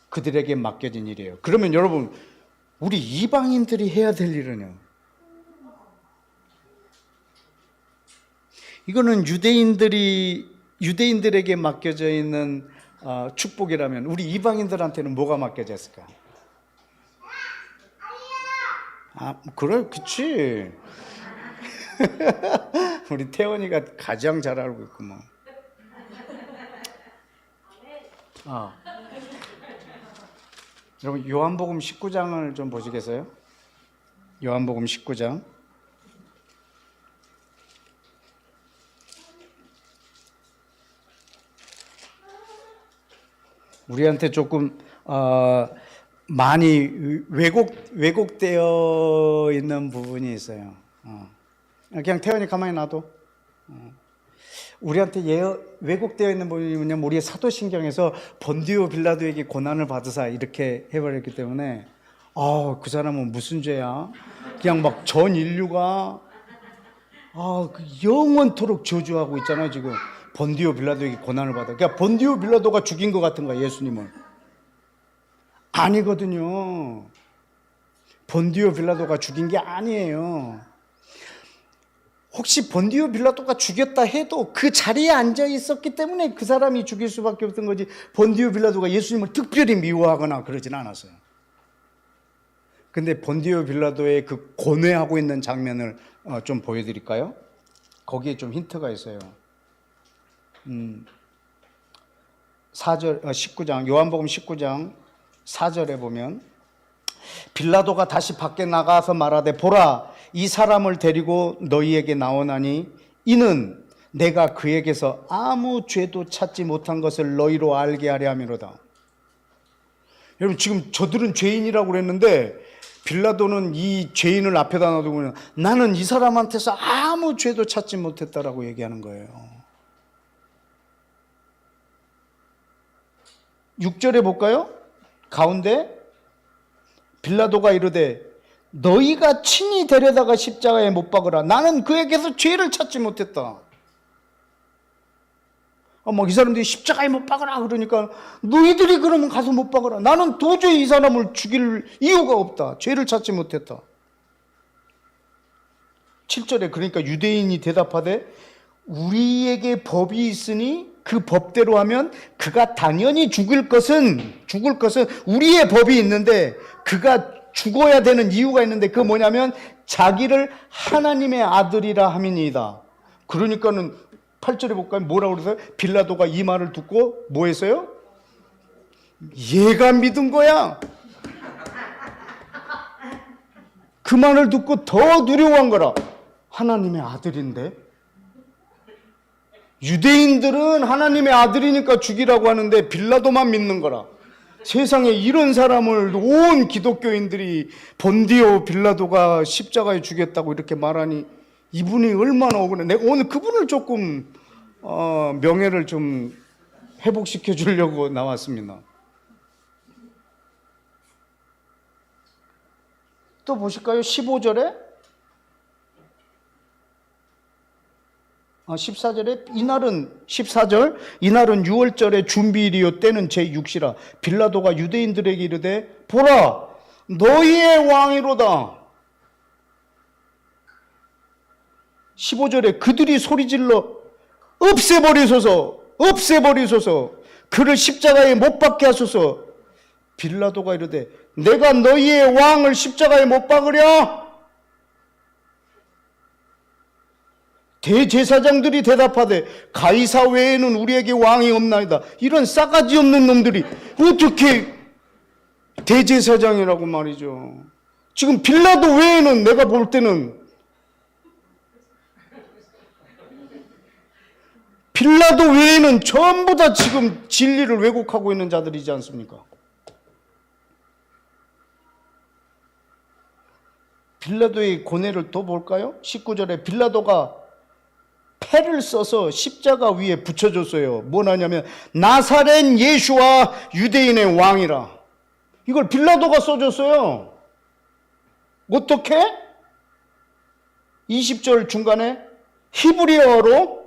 그들에게 맡겨진 일이에요. 그러면 여러분, 우리 이방인들이 해야 될 일은요, 이거는 유대인들에게 맡겨져 있는 축복이라면 우리 이방인들한테는 뭐가 맡겨져 있을까? 그래, 그치. 우리 태원이가 가장 잘 알고 있구만. 여러분, 요한복음 19장을 좀 보시겠어요? 요한복음 19장. 우리한테 조금 많이 왜곡되어 있는 부분이 있어요. 그냥 태연이 가만히 놔둬. 우리한테 왜곡되어 있는 부분이 뭐냐면, 우리의 사도신경에서 본디오 빌라도에게 고난을 받으사 이렇게 해버렸기 때문에 그 사람은 무슨 죄야? 그냥 막 전 인류가 영원토록 저주하고 있잖아요. 지금 본디오 빌라도에게 고난을 받아. 그러니까 본디오 빌라도가 죽인 것 같은 거야, 예수님을. 아니거든요. 본디오 빌라도가 죽인 게 아니에요. 혹시 본디오 빌라도가 죽였다 해도 그 자리에 앉아 있었기 때문에 그 사람이 죽일 수밖에 없던 거지, 본디오 빌라도가 예수님을 특별히 미워하거나 그러진 않았어요. 근데 본디오 빌라도의 그 고뇌하고 있는 장면을 좀 보여드릴까요? 거기에 좀 힌트가 있어요. 4절, 19장, 요한복음 19장 4절에 보면 빌라도가 다시 밖에 나가서 말하되 보라 이 사람을 데리고 너희에게 나오나니 이는 내가 그에게서 아무 죄도 찾지 못한 것을 너희로 알게 하려 함이로다. 여러분 지금 저들은 죄인이라고 그랬는데 빌라도는 이 죄인을 앞에다 놔두고 나는 이 사람한테서 아무 죄도 찾지 못했다라고 얘기하는 거예요. 6절에 볼까요? 가운데 빌라도가 이르되 너희가 친히 데려다가 십자가에 못 박으라. 나는 그에게서 죄를 찾지 못했다. 막 이 사람들이 십자가에 못 박으라 그러니까 너희들이 그러면 가서 못 박으라. 나는 도저히 이 사람을 죽일 이유가 없다. 죄를 찾지 못했다. 7절에 그러니까 유대인이 대답하되 우리에게 법이 있으니 그 법대로 하면 그가 당연히 죽을 것은 우리의 법이 있는데 그가 죽어야 되는 이유가 있는데 그 뭐냐면 자기를 하나님의 아들이라 함이니이다. 그러니까는 8절에 볼까요? 뭐라고 그러세요? 빌라도가 이 말을 듣고 뭐 했어요? 얘가 믿은 거야. 그 말을 듣고 더 두려워한 거라. 하나님의 아들인데? 유대인들은 하나님의 아들이니까 죽이라고 하는데 빌라도만 믿는 거라. 세상에 이런 사람을 온 기독교인들이 본디오 빌라도가 십자가에 죽였다고 이렇게 말하니 이분이 얼마나 억울해. 내가 오늘 그분을 조금 명예를 좀 회복시켜 주려고 나왔습니다. 또 보실까요? 15절에 14절에14절 이날은 6월절의 준비일이요 때는 제6시라 빌라도가 유대인들에게 이르되 보라 너희의 왕이로다. 15절에 그들이 소리질러 없애버리소서 그를 십자가에 못 박게 하소서. 빌라도가 이르되 내가 너희의 왕을 십자가에 못 박으랴. 대제사장들이 대답하되 가이사 외에는 우리에게 왕이 없나이다. 이런 싸가지 없는 놈들이 어떻게 대제사장이라고 말이죠. 지금 빌라도 외에는 내가 볼 때는 빌라도 외에는 전부 다 지금 진리를 왜곡하고 있는 자들이지 않습니까? 빌라도의 고뇌를 또 볼까요? 19절에 빌라도가 패를 써서 십자가 위에 붙여줬어요. 뭐냐면 나사렛 예수와 유대인의 왕이라. 이걸 빌라도가 써줬어요. 어떻게? 20절 중간에 히브리어로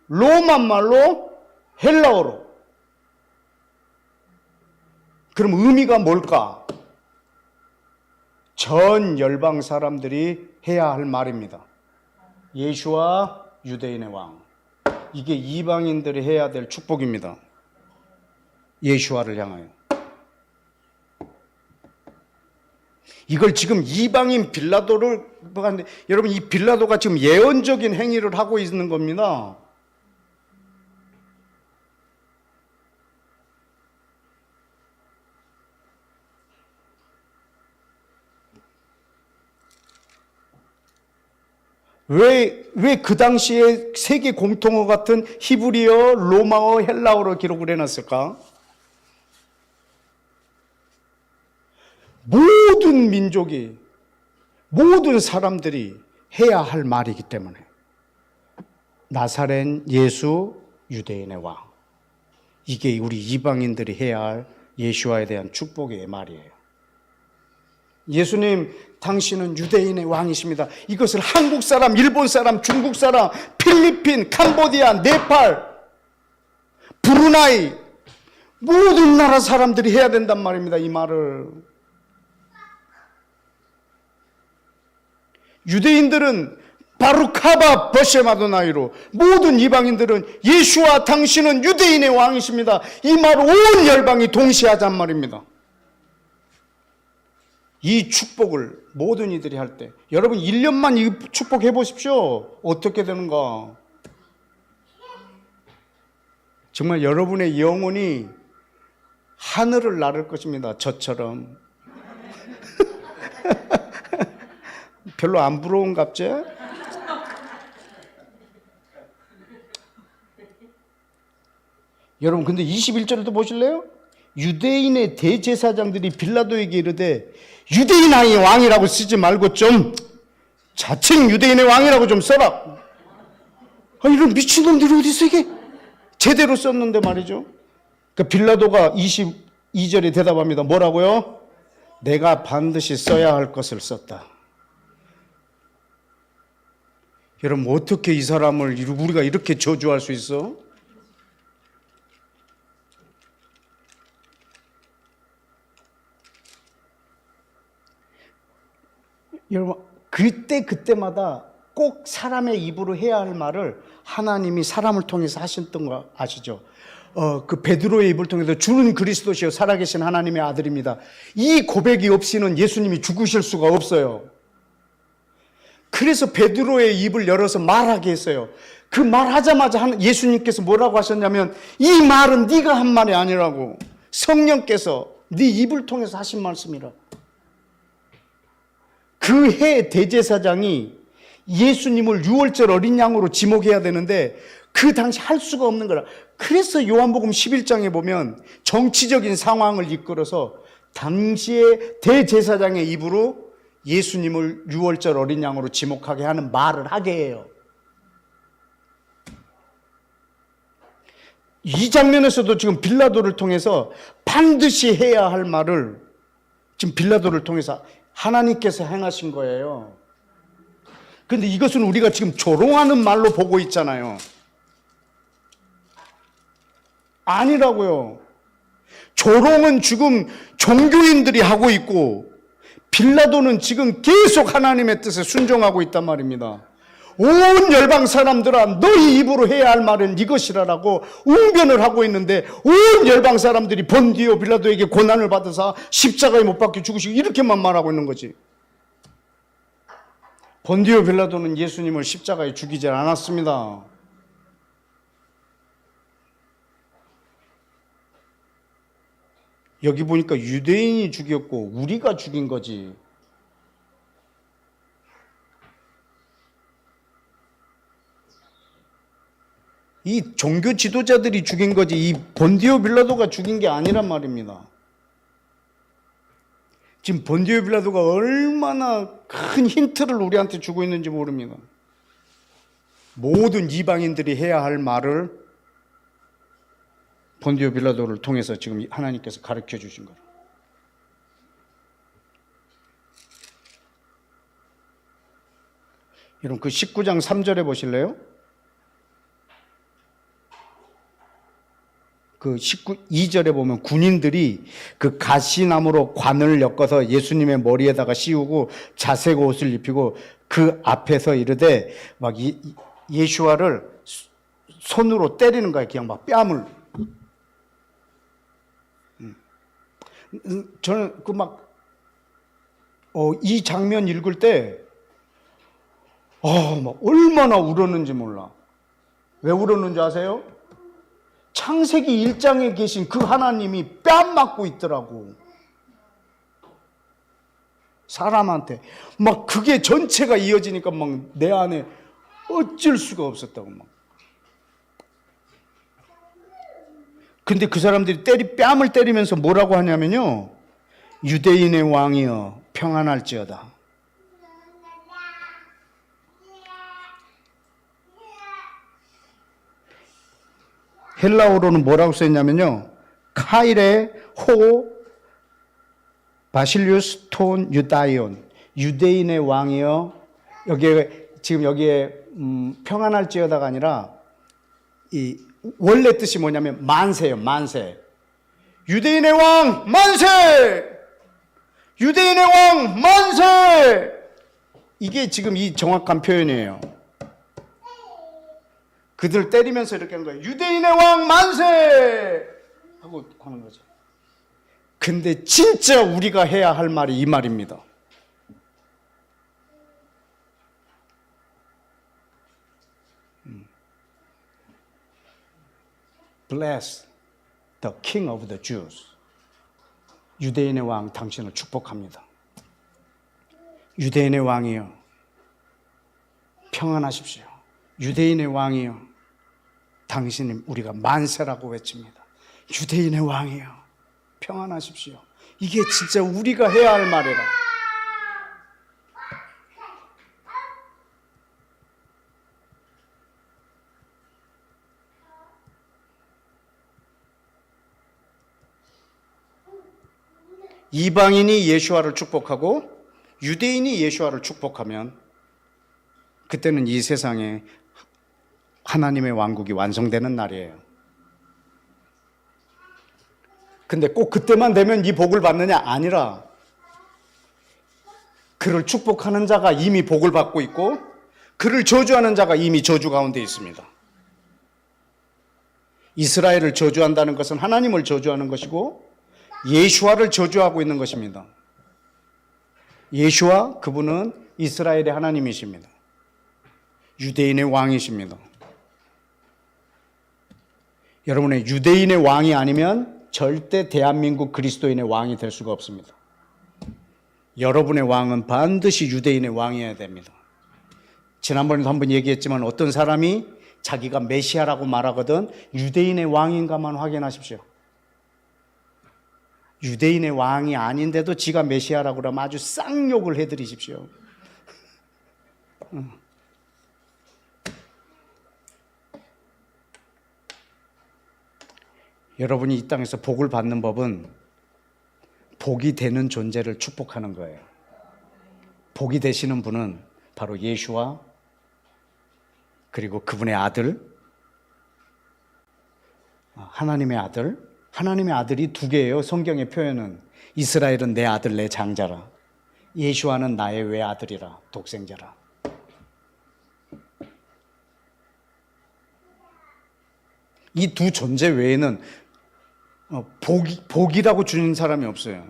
로마 말로 헬라어로. 그럼 의미가 뭘까? 전 열방 사람들이 해야 할 말입니다. 예수와 유대인의 왕. 이게 이방인들이 해야 될 축복입니다. 예수와를 향하여. 이걸 지금 이방인 빌라도를 하는데 여러분 이 빌라도가 지금 예언적인 행위를 하고 있는 겁니다. 왜 그 당시에 세계 공통어 같은 히브리어, 로마어, 헬라어로 기록을 해놨을까? 모든 민족이, 모든 사람들이 해야 할 말이기 때문에 나사렛 예수 유대인의 왕. 이게 우리 이방인들이 해야 할 예수와에 대한 축복의 말이에요. 예수님, 당신은 유대인의 왕이십니다. 이것을 한국 사람, 일본 사람, 중국 사람, 필리핀, 캄보디아, 네팔, 브루나이 모든 나라 사람들이 해야 된단 말입니다. 이 말을. 유대인들은 바루카바 버셰마도나이로, 모든 이방인들은 예수와 당신은 유대인의 왕이십니다. 이 말을 온 열방이 동시에 하잔 말입니다. 이 축복을 모든 이들이 할 때, 여러분 1년만 이 축복 해보십시오. 어떻게 되는가. 정말 여러분의 영혼이 하늘을 나를 것입니다. 저처럼. 별로 안 부러운갑제? 여러분 근데 21절에도 보실래요? 유대인의 대제사장들이 빌라도에게 이르되 유대인 왕이라고 쓰지 말고 좀 자칭 유대인의 왕이라고 좀 써라. 이런 미친놈들이 어디 있어 이게? 제대로 썼는데 말이죠. 그 빌라도가 22절에 대답합니다. 뭐라고요? 내가 반드시 써야 할 것을 썼다. 여러분 어떻게 이 사람을 우리가 이렇게 저주할 수 있어? 여러분 그때마다 꼭 사람의 입으로 해야 할 말을 하나님이 사람을 통해서 하셨던 거 아시죠? 그 베드로의 입을 통해서 주는 그리스도시요 살아계신 하나님의 아들입니다. 이 고백이 없이는 예수님이 죽으실 수가 없어요. 그래서 베드로의 입을 열어서 말하게 했어요. 그 말하자마자 예수님께서 뭐라고 하셨냐면 이 말은 네가 한 말이 아니라고 성령께서 네 입을 통해서 하신 말씀이라. 그 해 대제사장이 예수님을 유월절 어린 양으로 지목해야 되는데 그 당시 할 수가 없는 거라. 그래서 요한복음 11장에 보면 정치적인 상황을 이끌어서 당시의 대제사장의 입으로 예수님을 유월절 어린 양으로 지목하게 하는 말을 하게 해요. 이 장면에서도 지금 빌라도를 통해서 반드시 해야 할 말을 지금 빌라도를 통해서 하나님께서 행하신 거예요. 그런데 이것은 우리가 지금 조롱하는 말로 보고 있잖아요. 아니라고요. 조롱은 지금 종교인들이 하고 있고 빌라도는 지금 계속 하나님의 뜻에 순종하고 있단 말입니다. 온 열방 사람들아 너희 입으로 해야 할 말은 이것이라라고 웅변을 하고 있는데 온 열방 사람들이 본디오 빌라도에게 고난을 받아서 십자가에 못 박혀 죽으시고 이렇게만 말하고 있는 거지. 본디오 빌라도는 예수님을 십자가에 죽이지 않았습니다. 여기 보니까 유대인이 죽였고 우리가 죽인 거지. 이 종교 지도자들이 죽인 거지 이 본디오 빌라도가 죽인 게 아니란 말입니다. 지금 본디오 빌라도가 얼마나 큰 힌트를 우리한테 주고 있는지 모릅니다. 모든 이방인들이 해야 할 말을 본디오 빌라도를 통해서 지금 하나님께서 가르쳐 주신 거예요. 여러분 그 19장 3절에 보실래요? 그 2절에 보면 군인들이 그 가시나무로 관을 엮어서 예수님의 머리에다가 씌우고 자색 옷을 입히고 그 앞에서 이르되 막 예수와를 손으로 때리는 거야. 그냥 막 뺨을. 저는 그 이 장면 읽을 때 막 얼마나 울었는지 몰라. 왜 울었는지 아세요? 창세기 1장에 계신 그 하나님이 뺨 맞고 있더라고. 사람한테. 막 그게 전체가 이어지니까 막 내 안에 어쩔 수가 없었다고 막. 근데 그 사람들이 뺨을 때리면서 뭐라고 하냐면요. 유대인의 왕이여 평안할지어다. 헬라어로는 뭐라고 써있냐면요. 카이레 호 바실리우스 톤 유다이온 유대인의 왕이여. 여기에 평안할지어다가 아니라 이 원래 뜻이 뭐냐면 만세예요. 만세. 유대인의 왕 만세. 유대인의 왕 만세. 이게 지금 이 정확한 표현이에요. 그들 때리면서 이렇게 하는 거예요. 유대인의 왕 만세! 하고 하는 거죠. 근데 진짜 우리가 해야 할 말이 이 말입니다. Bless the King of the Jews. 유대인의 왕 당신을 축복합니다. 유대인의 왕이여 평안하십시오. 유대인의 왕이여 당신이 우리가 만세라고 외칩니다. 유대인의 왕이여 평안하십시오. 이게 진짜 우리가 해야 할 말이라. 이방인이 예수와를 축복하고 유대인이 예수와를 축복하면 그때는 이 세상에 하나님의 왕국이 완성되는 날이에요. 근데 꼭 그때만 되면 이 복을 받느냐? 아니라 그를 축복하는 자가 이미 복을 받고 있고 그를 저주하는 자가 이미 저주 가운데 있습니다. 이스라엘을 저주한다는 것은 하나님을 저주하는 것이고 예수와를 저주하고 있는 것입니다. 예수와 그분은 이스라엘의 하나님이십니다. 유대인의 왕이십니다. 여러분의 유대인의 왕이 아니면 절대 대한민국 그리스도인의 왕이 될 수가 없습니다. 여러분의 왕은 반드시 유대인의 왕이어야 됩니다. 지난번에도 한번 얘기했지만 어떤 사람이 자기가 메시아라고 말하거든 유대인의 왕인가만 확인하십시오. 유대인의 왕이 아닌데도 지가 메시아라고 그러면 아주 쌍욕을 해드리십시오. 여러분이 이 땅에서 복을 받는 법은 복이 되는 존재를 축복하는 거예요. 복이 되시는 분은 바로 예수와 그리고 그분의 아들, 하나님의 아들, 하나님의 아들이 두 개예요. 성경의 표현은 이스라엘은 내 아들 내 장자라, 예수와는 나의 외아들이라, 독생자라. 이 두 존재 외에는 복이라고 주는 사람이 없어요.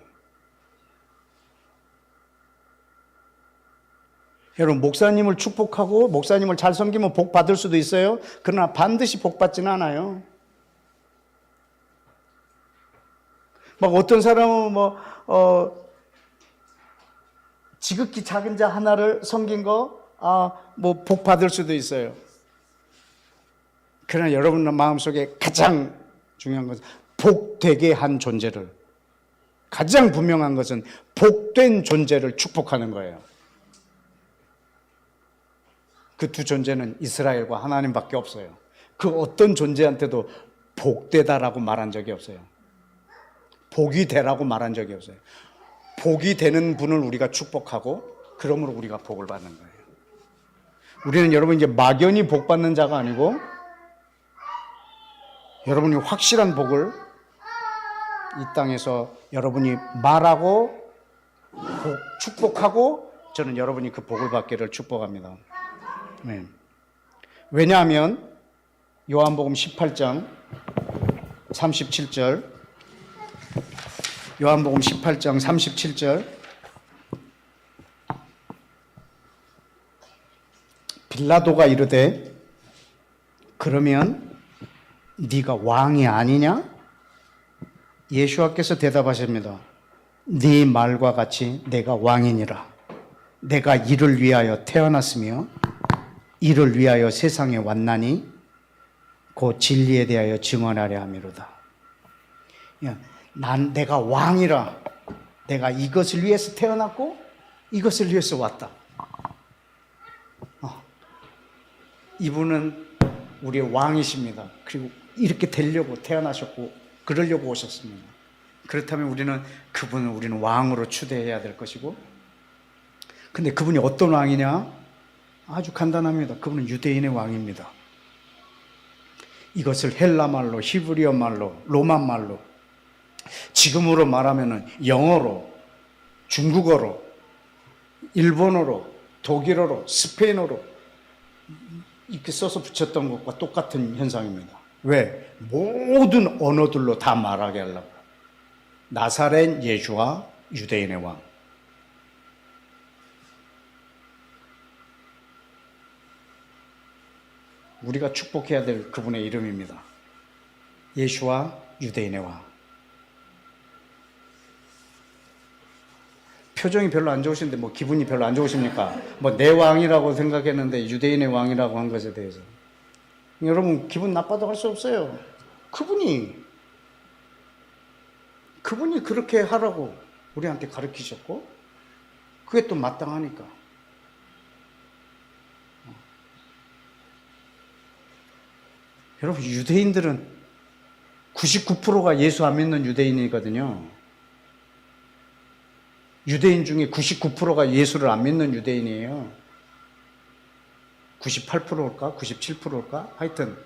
여러분 목사님을 축복하고 목사님을 잘 섬기면 복 받을 수도 있어요. 그러나 반드시 복 받지는 않아요. 막 어떤 사람은 지극히 작은 자 하나를 섬긴 거 복 받을 수도 있어요. 그러나 여러분 마음속에 가장 중요한 것은 복되게 한 존재를, 가장 분명한 것은 복된 존재를 축복하는 거예요. 그 두 존재는 이스라엘과 하나님밖에 없어요. 그 어떤 존재한테도 복되다라고 말한 적이 없어요. 복이 되라고 말한 적이 없어요. 복이 되는 분을 우리가 축복하고 그러므로 우리가 복을 받는 거예요. 우리는 여러분 이제 막연히 복 받는 자가 아니고 여러분이 확실한 복을 이 땅에서 여러분이 말하고 축복하고 저는 여러분이 그 복을 받기를 축복합니다. 네. 왜냐하면 요한복음 18장 37절, 요한복음 18장 37절, 빌라도가 이르되 그러면 네가 왕이 아니냐? 예수와께서 대답하십니다. 네 말과 같이 내가 왕이니라. 내가 이를 위하여 태어났으며 이를 위하여 세상에 왔나니 곧 진리에 대하여 증언하려 함이로다. 내가 왕이라. 내가 이것을 위해서 태어났고 이것을 위해서 왔다. 이분은 우리의 왕이십니다. 그리고 이렇게 되려고 태어나셨고 그러려고 오셨습니다. 그렇다면 우리는 왕으로 추대해야 될 것이고, 근데 그분이 어떤 왕이냐? 아주 간단합니다. 그분은 유대인의 왕입니다. 이것을 헬라 말로, 히브리어 말로, 로마 말로, 지금으로 말하면은 영어로, 중국어로, 일본어로, 독일어로, 스페인어로 이렇게 써서 붙였던 것과 똑같은 현상입니다. 왜? 모든 언어들로 다 말하게 하려고. 나사렛 예수와 유대인의 왕. 우리가 축복해야 될 그분의 이름입니다. 예수와 유대인의 왕. 표정이 별로 안 좋으신데 뭐 기분이 별로 안 좋으십니까? 뭐 내 왕이라고 생각했는데 유대인의 왕이라고 한 것에 대해서 여러분 기분 나빠도 할 수 없어요. 그분이 그렇게 하라고 우리한테 가르치셨고 그게 또 마땅하니까. 여러분 유대인들은 99%가 예수 안 믿는 유대인이거든요. 유대인 중에 99%가 예수를 안 믿는 유대인이에요. 98%일까? 97%일까? 하여튼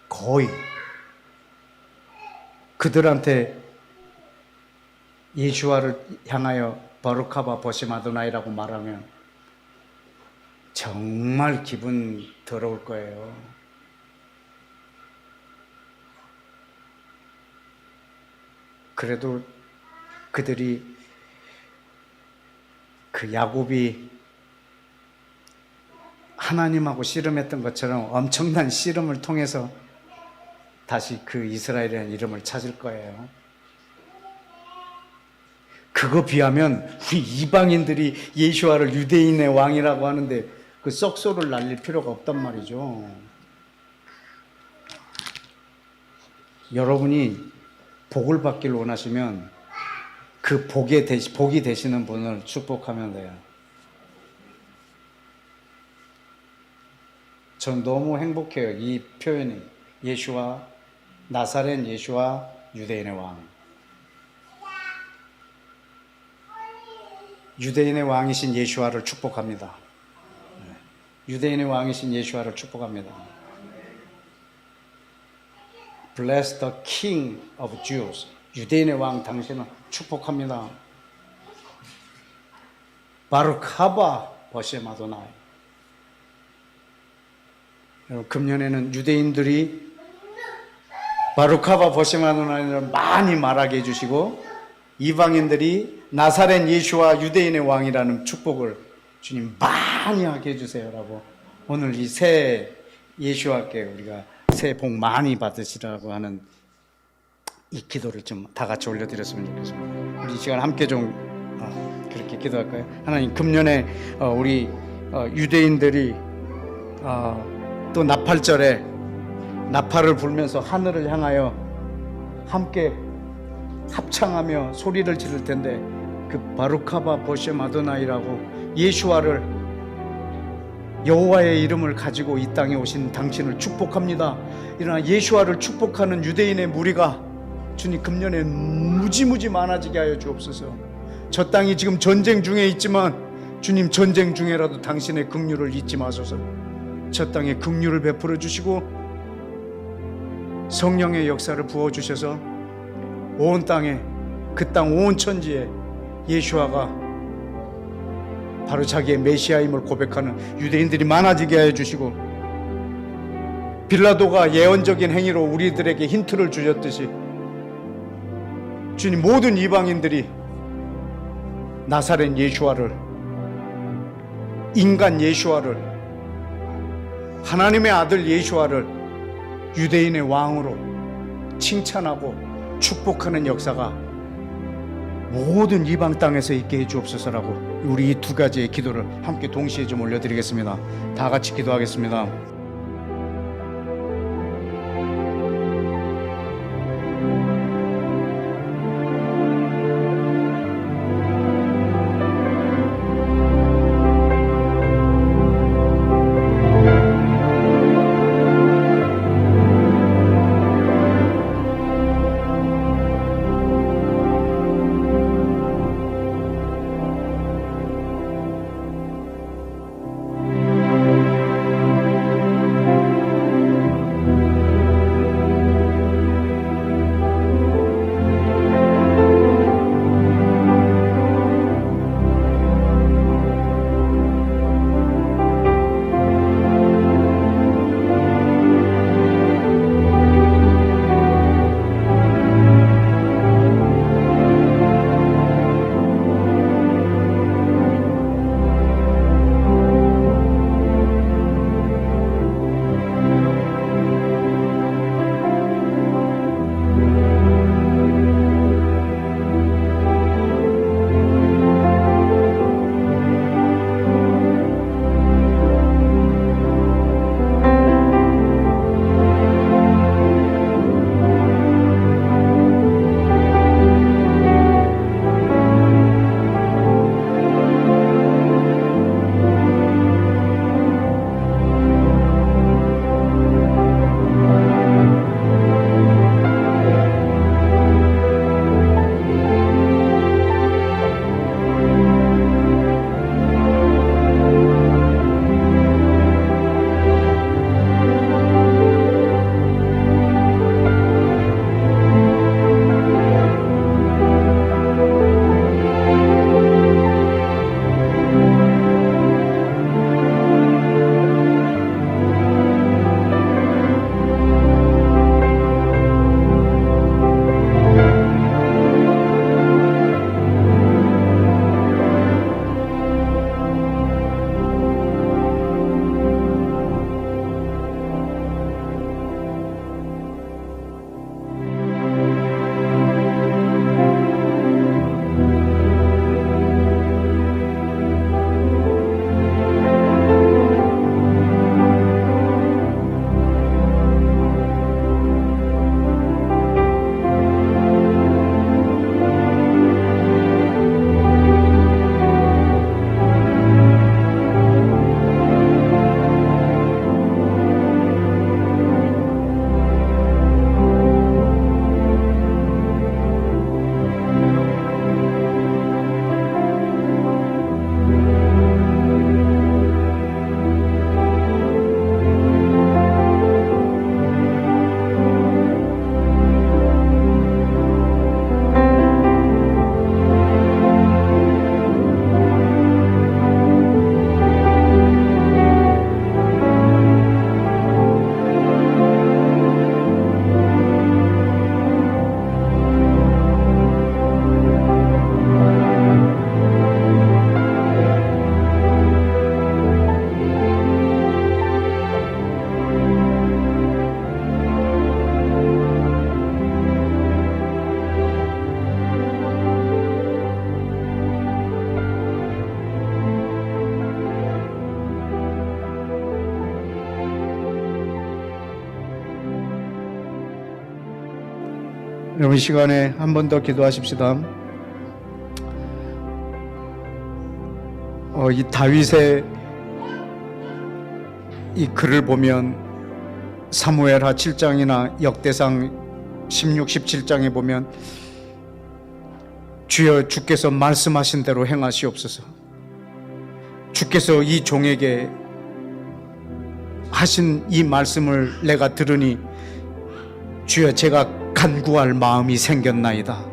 거의 그들한테 예수와를 향하여 바루카바 보셈 아도나이라고 말하면 정말 기분 더러울 거예요. 그래도 그들이 그 야곱이 하나님하고 씨름했던 것처럼 엄청난 씨름을 통해서 다시 그 이스라엘이라는 이름을 찾을 거예요. 그거 비하면 우리 이방인들이 예수와를 유대인의 왕이라고 하는데 그 썩소를 날릴 필요가 없단 말이죠. 여러분이 복을 받기를 원하시면 그 복이 되시는 분을 축복하면 돼요. 전 너무 행복해요. 이 표현이 예수와 나사렛 예수와 유대인의 왕. 유대인의 왕이신 예수와를 축복합니다. 유대인의 왕이신 예수와를 축복합니다. Bless the King of Jews. 유대인의 왕 당신은 축복합니다. 바루카바 보셈 아도나이. 금년에는 유대인들이 바루카바 보셈 아도나이를 많이 말하게 해주시고 이방인들이 나사렛 예수와 유대인의 왕이라는 축복을 주님 많이 하게 해주세요라고 오늘 이 새 예수와께 우리가 새해 복 많이 받으시라고 하는 이 기도를 좀 다 같이 올려드렸으면 좋겠습니다. 우리 이 시간 함께 좀 그렇게 기도할까요? 하나님 금년에 우리 유대인들이 또 나팔절에 나팔을 불면서 하늘을 향하여 함께 합창하며 소리를 지를 텐데 그 바루카바 보셈 아도나이라고 예수와를 여호와의 이름을 가지고 이 땅에 오신 당신을 축복합니다. 이러나 예수와를 축복하는 유대인의 무리가 주님 금년에 무지무지 많아지게 하여 주옵소서. 저 땅이 지금 전쟁 중에 있지만 주님 전쟁 중에라도 당신의 긍휼을 잊지 마소서. 저 땅에 긍휼을 베풀어 주시고 성령의 역사를 부어 주셔서 온 땅에 그 땅 온 천지에 예수와가 바로 자기의 메시아임을 고백하는 유대인들이 많아지게 하여 주시고 빌라도가 예언적인 행위로 우리들에게 힌트를 주셨듯이 주님 모든 이방인들이 나사렛 예수와를 인간 예수와를 하나님의 아들 예수와를 유대인의 왕으로 칭찬하고 축복하는 역사가 모든 이방 땅에서 있게 해 주옵소서라고 우리 이 두 가지의 기도를 함께 동시에 좀 올려드리겠습니다. 다 같이 기도하겠습니다. 여러분, 이 시간에 한 번 더 기도하십시다. 이 다윗의 이 글을 보면 사무엘하 7장이나 역대상 16, 17장에 보면 주여 주께서 말씀하신 대로 행하시옵소서. 주께서 이 종에게 하신 이 말씀을 내가 들으니 주여 제가 간구할 마음이 생겼나이다.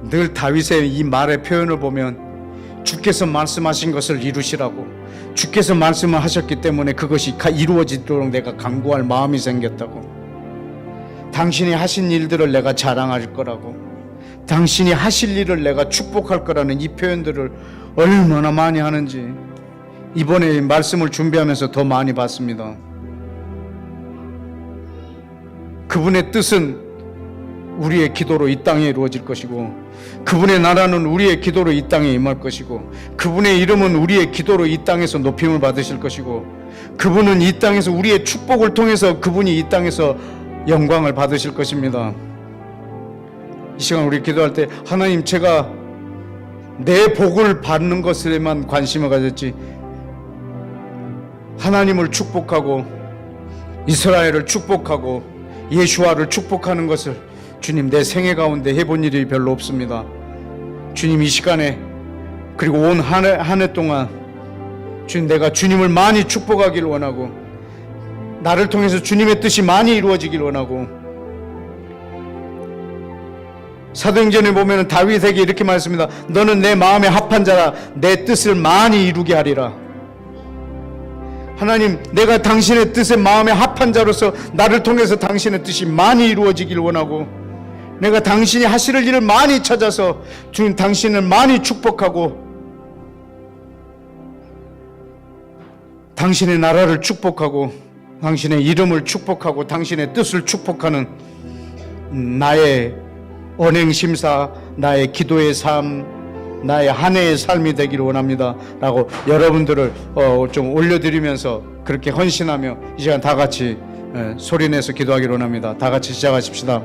늘 다윗의 이 말의 표현을 보면 주께서 말씀하신 것을 이루시라고, 주께서 말씀을 하셨기 때문에 그것이 이루어지도록 내가 간구할 마음이 생겼다고, 당신이 하신 일들을 내가 자랑할 거라고, 당신이 하실 일을 내가 축복할 거라는 이 표현들을 얼마나 많이 하는지 이번에 말씀을 준비하면서 더 많이 봤습니다. 그분의 뜻은 우리의 기도로 이 땅에 이루어질 것이고, 그분의 나라는 우리의 기도로 이 땅에 임할 것이고, 그분의 이름은 우리의 기도로 이 땅에서 높임을 받으실 것이고, 그분은 이 땅에서 우리의 축복을 통해서 그분이 이 땅에서 영광을 받으실 것입니다. 이 시간 우리 기도할 때 하나님, 제가 내 복을 받는 것에만 관심을 가졌지 하나님을 축복하고 이스라엘을 축복하고 예수아를 축복하는 것을 주님 내 생애 가운데 해본 일이 별로 없습니다. 주님, 이 시간에 그리고 온 한 해 동안 주님, 내가 주님을 많이 축복하기를 원하고 나를 통해서 주님의 뜻이 많이 이루어지길 원하고, 사도행전에 보면 다윗에게 이렇게 말했습니다. 너는 내 마음에 합한 자라, 내 뜻을 많이 이루게 하리라. 하나님, 내가 당신의 뜻에 마음에 합한 자로서 나를 통해서 당신의 뜻이 많이 이루어지길 원하고, 내가 당신이 하실 일을 많이 찾아서 주님 당신을 많이 축복하고 당신의 나라를 축복하고 당신의 이름을 축복하고 당신의 뜻을 축복하는 나의 언행심사, 나의 기도의 삶, 나의 한 해의 삶이 되기를 원합니다 라고 여러분들을 좀 올려드리면서 그렇게 헌신하며 이 시간 다 같이 소리내서 기도하기를 원합니다. 다 같이 시작하십시다.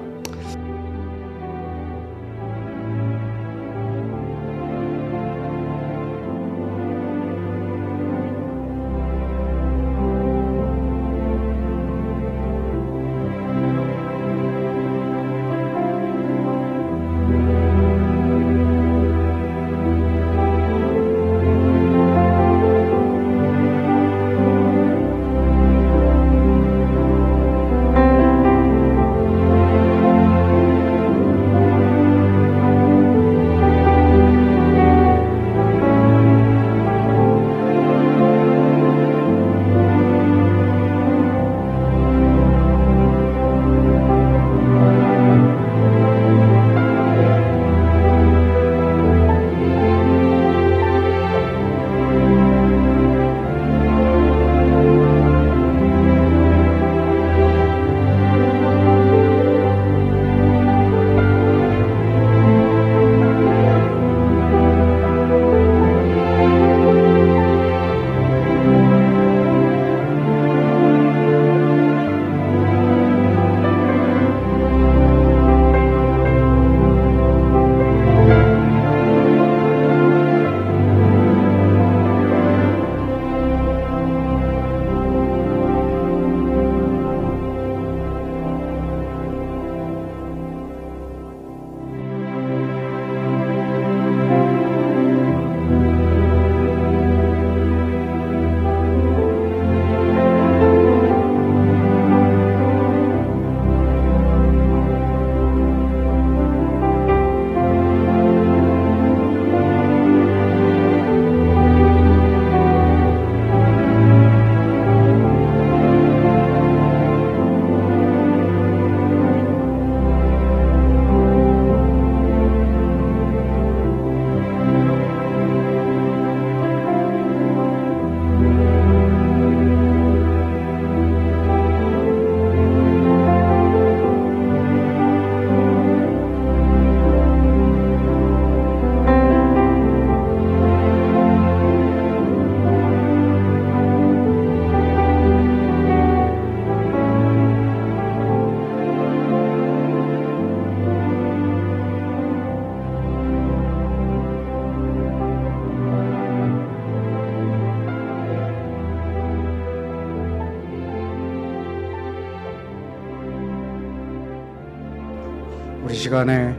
우리 시간에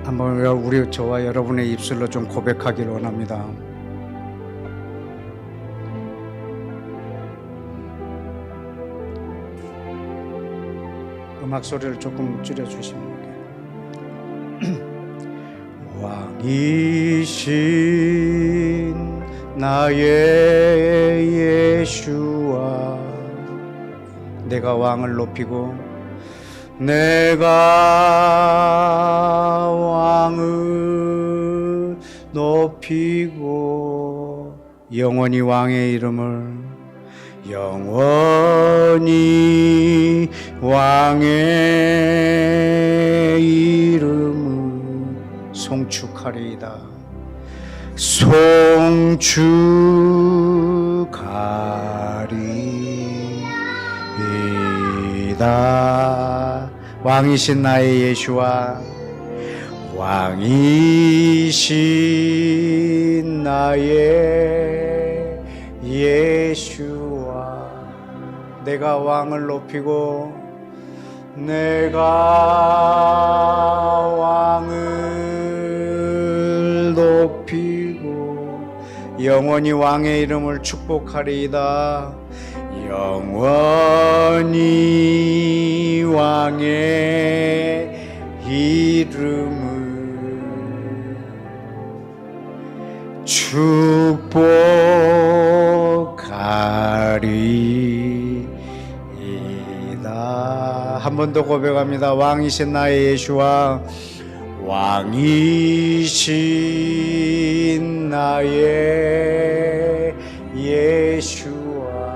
한번 우리 저와 여러분의 입술로 좀 고백하길 원합니다. 음악 소리를 조금 줄여주시면 왕이신 나의 예수와 내가 왕을 높이고 내가 왕을 높이고 영원히 왕의 이름을 영원히 왕의 이름을 송축하리이다. 송축하리이다. 왕이신 나의 예수와 왕이신 나의 예수와 내가 왕을 높이고 내가 왕을 높이고 영원히 왕의 이름을 축복하리이다. 영원히 왕의 이름을 축복하리이다. 한 번 더 고백합니다. 왕이신 나의 예수와 왕이신 나의 예수와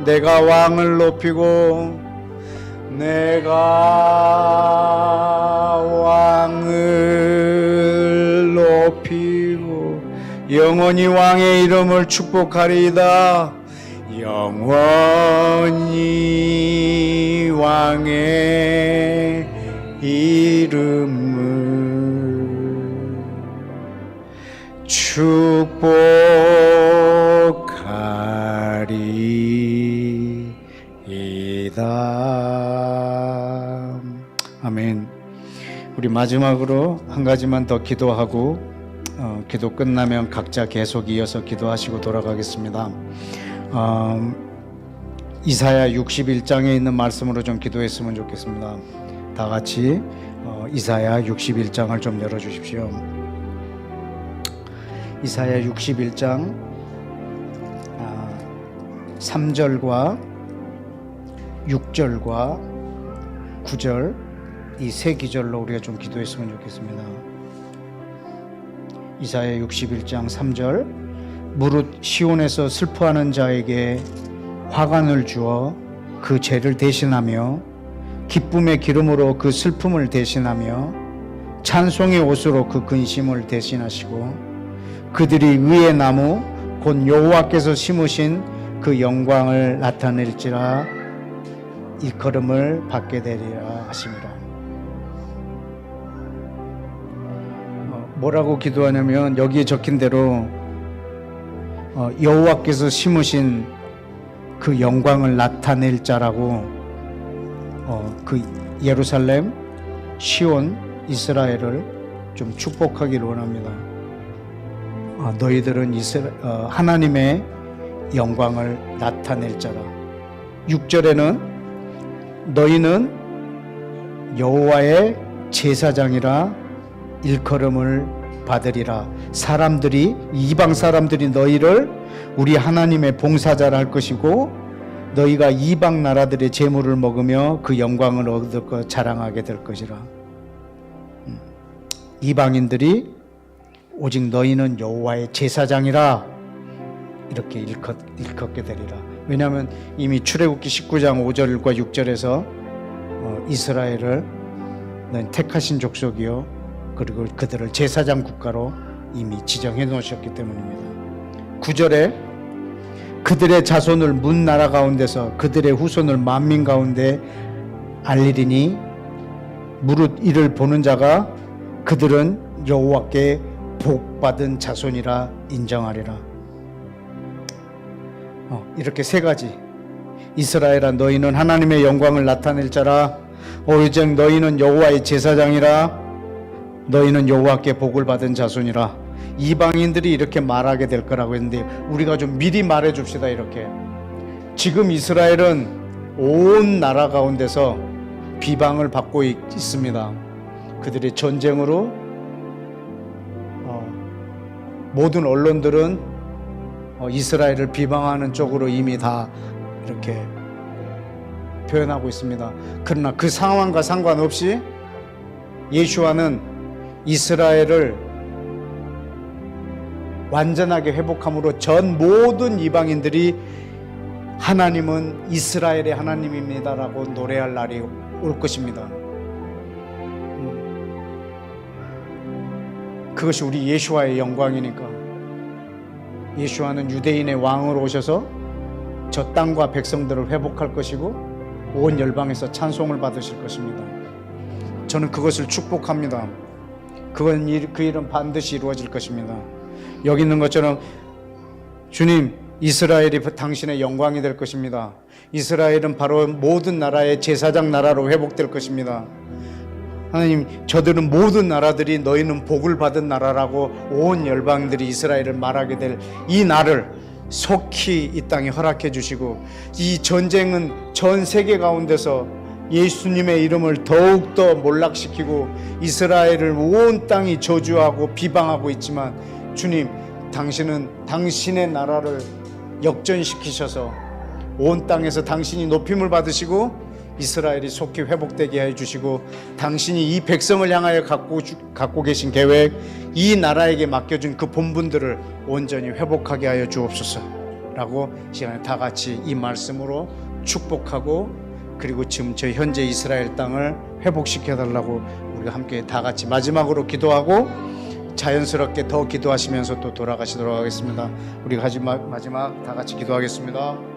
내가 왕을 높이고 내가 왕을 높이고 영원히 왕의 이름을 축복하리이다. 영원히 왕의 이름을 축복하리이다. 아멘. 우리 마지막으로 한 가지만 더 기도하고 기도 끝나면 각자 계속 이어서 기도하시고 돌아가겠습니다. 이사야 61장에 있는 말씀으로 좀 기도했으면 좋겠습니다. 다 같이 이사야 61장을 좀 열어주십시오. 이사야 61장 3절과 6절과 9절 이 세 기절로 우리가 좀 기도했으면 좋겠습니다. 이사야 61장 3절 무릇 시온에서 슬퍼하는 자에게 화관을 주어 그 죄를 대신하며 기쁨의 기름으로 그 슬픔을 대신하며 찬송의 옷으로 그 근심을 대신하시고 그들이 의의 나무 곧 여호와께서 심으신 그 영광을 나타낼지라 일컬음을 받게 되리라 하십니다. 뭐라고 기도하냐면 여기에 적힌 대로 여호와께서 심으신 그 영광을 나타낼 자라고 그 예루살렘, 시온, 이스라엘을 좀 축복하기를 원합니다. 너희들은 하나님의 영광을 나타낼 자라. 6절에는 너희는 여호와의 제사장이라 일컬음을 받으리라. 이방 사람들이 너희를 우리 하나님의 봉사자라 할 것이고 너희가 이방 나라들의 재물을 먹으며 그 영광을 얻을 자랑하게 될 것이라. 이방인들이 오직 너희는 여호와의 제사장이라 이렇게 일컫게 되리라. 왜냐하면 이미 출애굽기 19장 5절과 6절에서 이스라엘을 너희 택하신 족속이요 그리고 그들을 제사장 국가로 이미 지정해 놓으셨기 때문입니다. 9절에 그들의 자손을 문 나라 가운데서 그들의 후손을 만민 가운데 알리리니 무릇 이를 보는 자가 그들은 여호와께 복받은 자손이라 인정하리라. 이렇게 세 가지. 이스라엘아 너희는 하나님의 영광을 나타낼 자라. 오직 너희는 여호와의 제사장이라 너희는 여호와께 복을 받은 자손이라. 이방인들이 이렇게 말하게 될 거라고 했는데 우리가 좀 미리 말해 줍시다. 이렇게 지금 이스라엘은 온 나라 가운데서 비방을 받고 있습니다. 그들의 전쟁으로 모든 언론들은 이스라엘을 비방하는 쪽으로 이미 다 이렇게 표현하고 있습니다. 그러나 그 상황과 상관없이 예수와는 이스라엘을 완전하게 회복함으로 전 모든 이방인들이 하나님은 이스라엘의 하나님입니다라고 노래할 날이 올 것입니다. 그것이 우리 예수와의 영광이니까. 예수와는 유대인의 왕으로 오셔서 저 땅과 백성들을 회복할 것이고 온 열방에서 찬송을 받으실 것입니다. 저는 그것을 축복합니다. 그 일은 반드시 이루어질 것입니다. 여기 있는 것처럼 주님, 이스라엘이 당신의 영광이 될 것입니다. 이스라엘은 바로 모든 나라의 제사장 나라로 회복될 것입니다. 하나님, 저들은 모든 나라들이 너희는 복을 받은 나라라고 온 열방들이 이스라엘을 말하게 될 이 날을 속히 이 땅에 허락해 주시고, 이 전쟁은 전 세계 가운데서 예수님의 이름을 더욱더 몰락시키고 이스라엘을 온 땅이 저주하고 비방하고 있지만, 주님, 당신은 당신의 나라를 역전시키셔서 온 땅에서 당신이 높임을 받으시고 이스라엘이 속히 회복되게 해 주시고, 당신이 이 백성을 향하여 갖고 계신 계획, 이 나라에게 맡겨준 그 본분들을 온전히 회복하게 하여 주옵소서 라고 시간에 다 같이 이 말씀으로 축복하고, 그리고 지금 저희 현재 이스라엘 땅을 회복시켜 달라고 우리가 함께 다 같이 마지막으로 기도하고 자연스럽게 더 기도하시면서 또 돌아가시도록 하겠습니다. 우리가 마지막 다 같이 기도하겠습니다.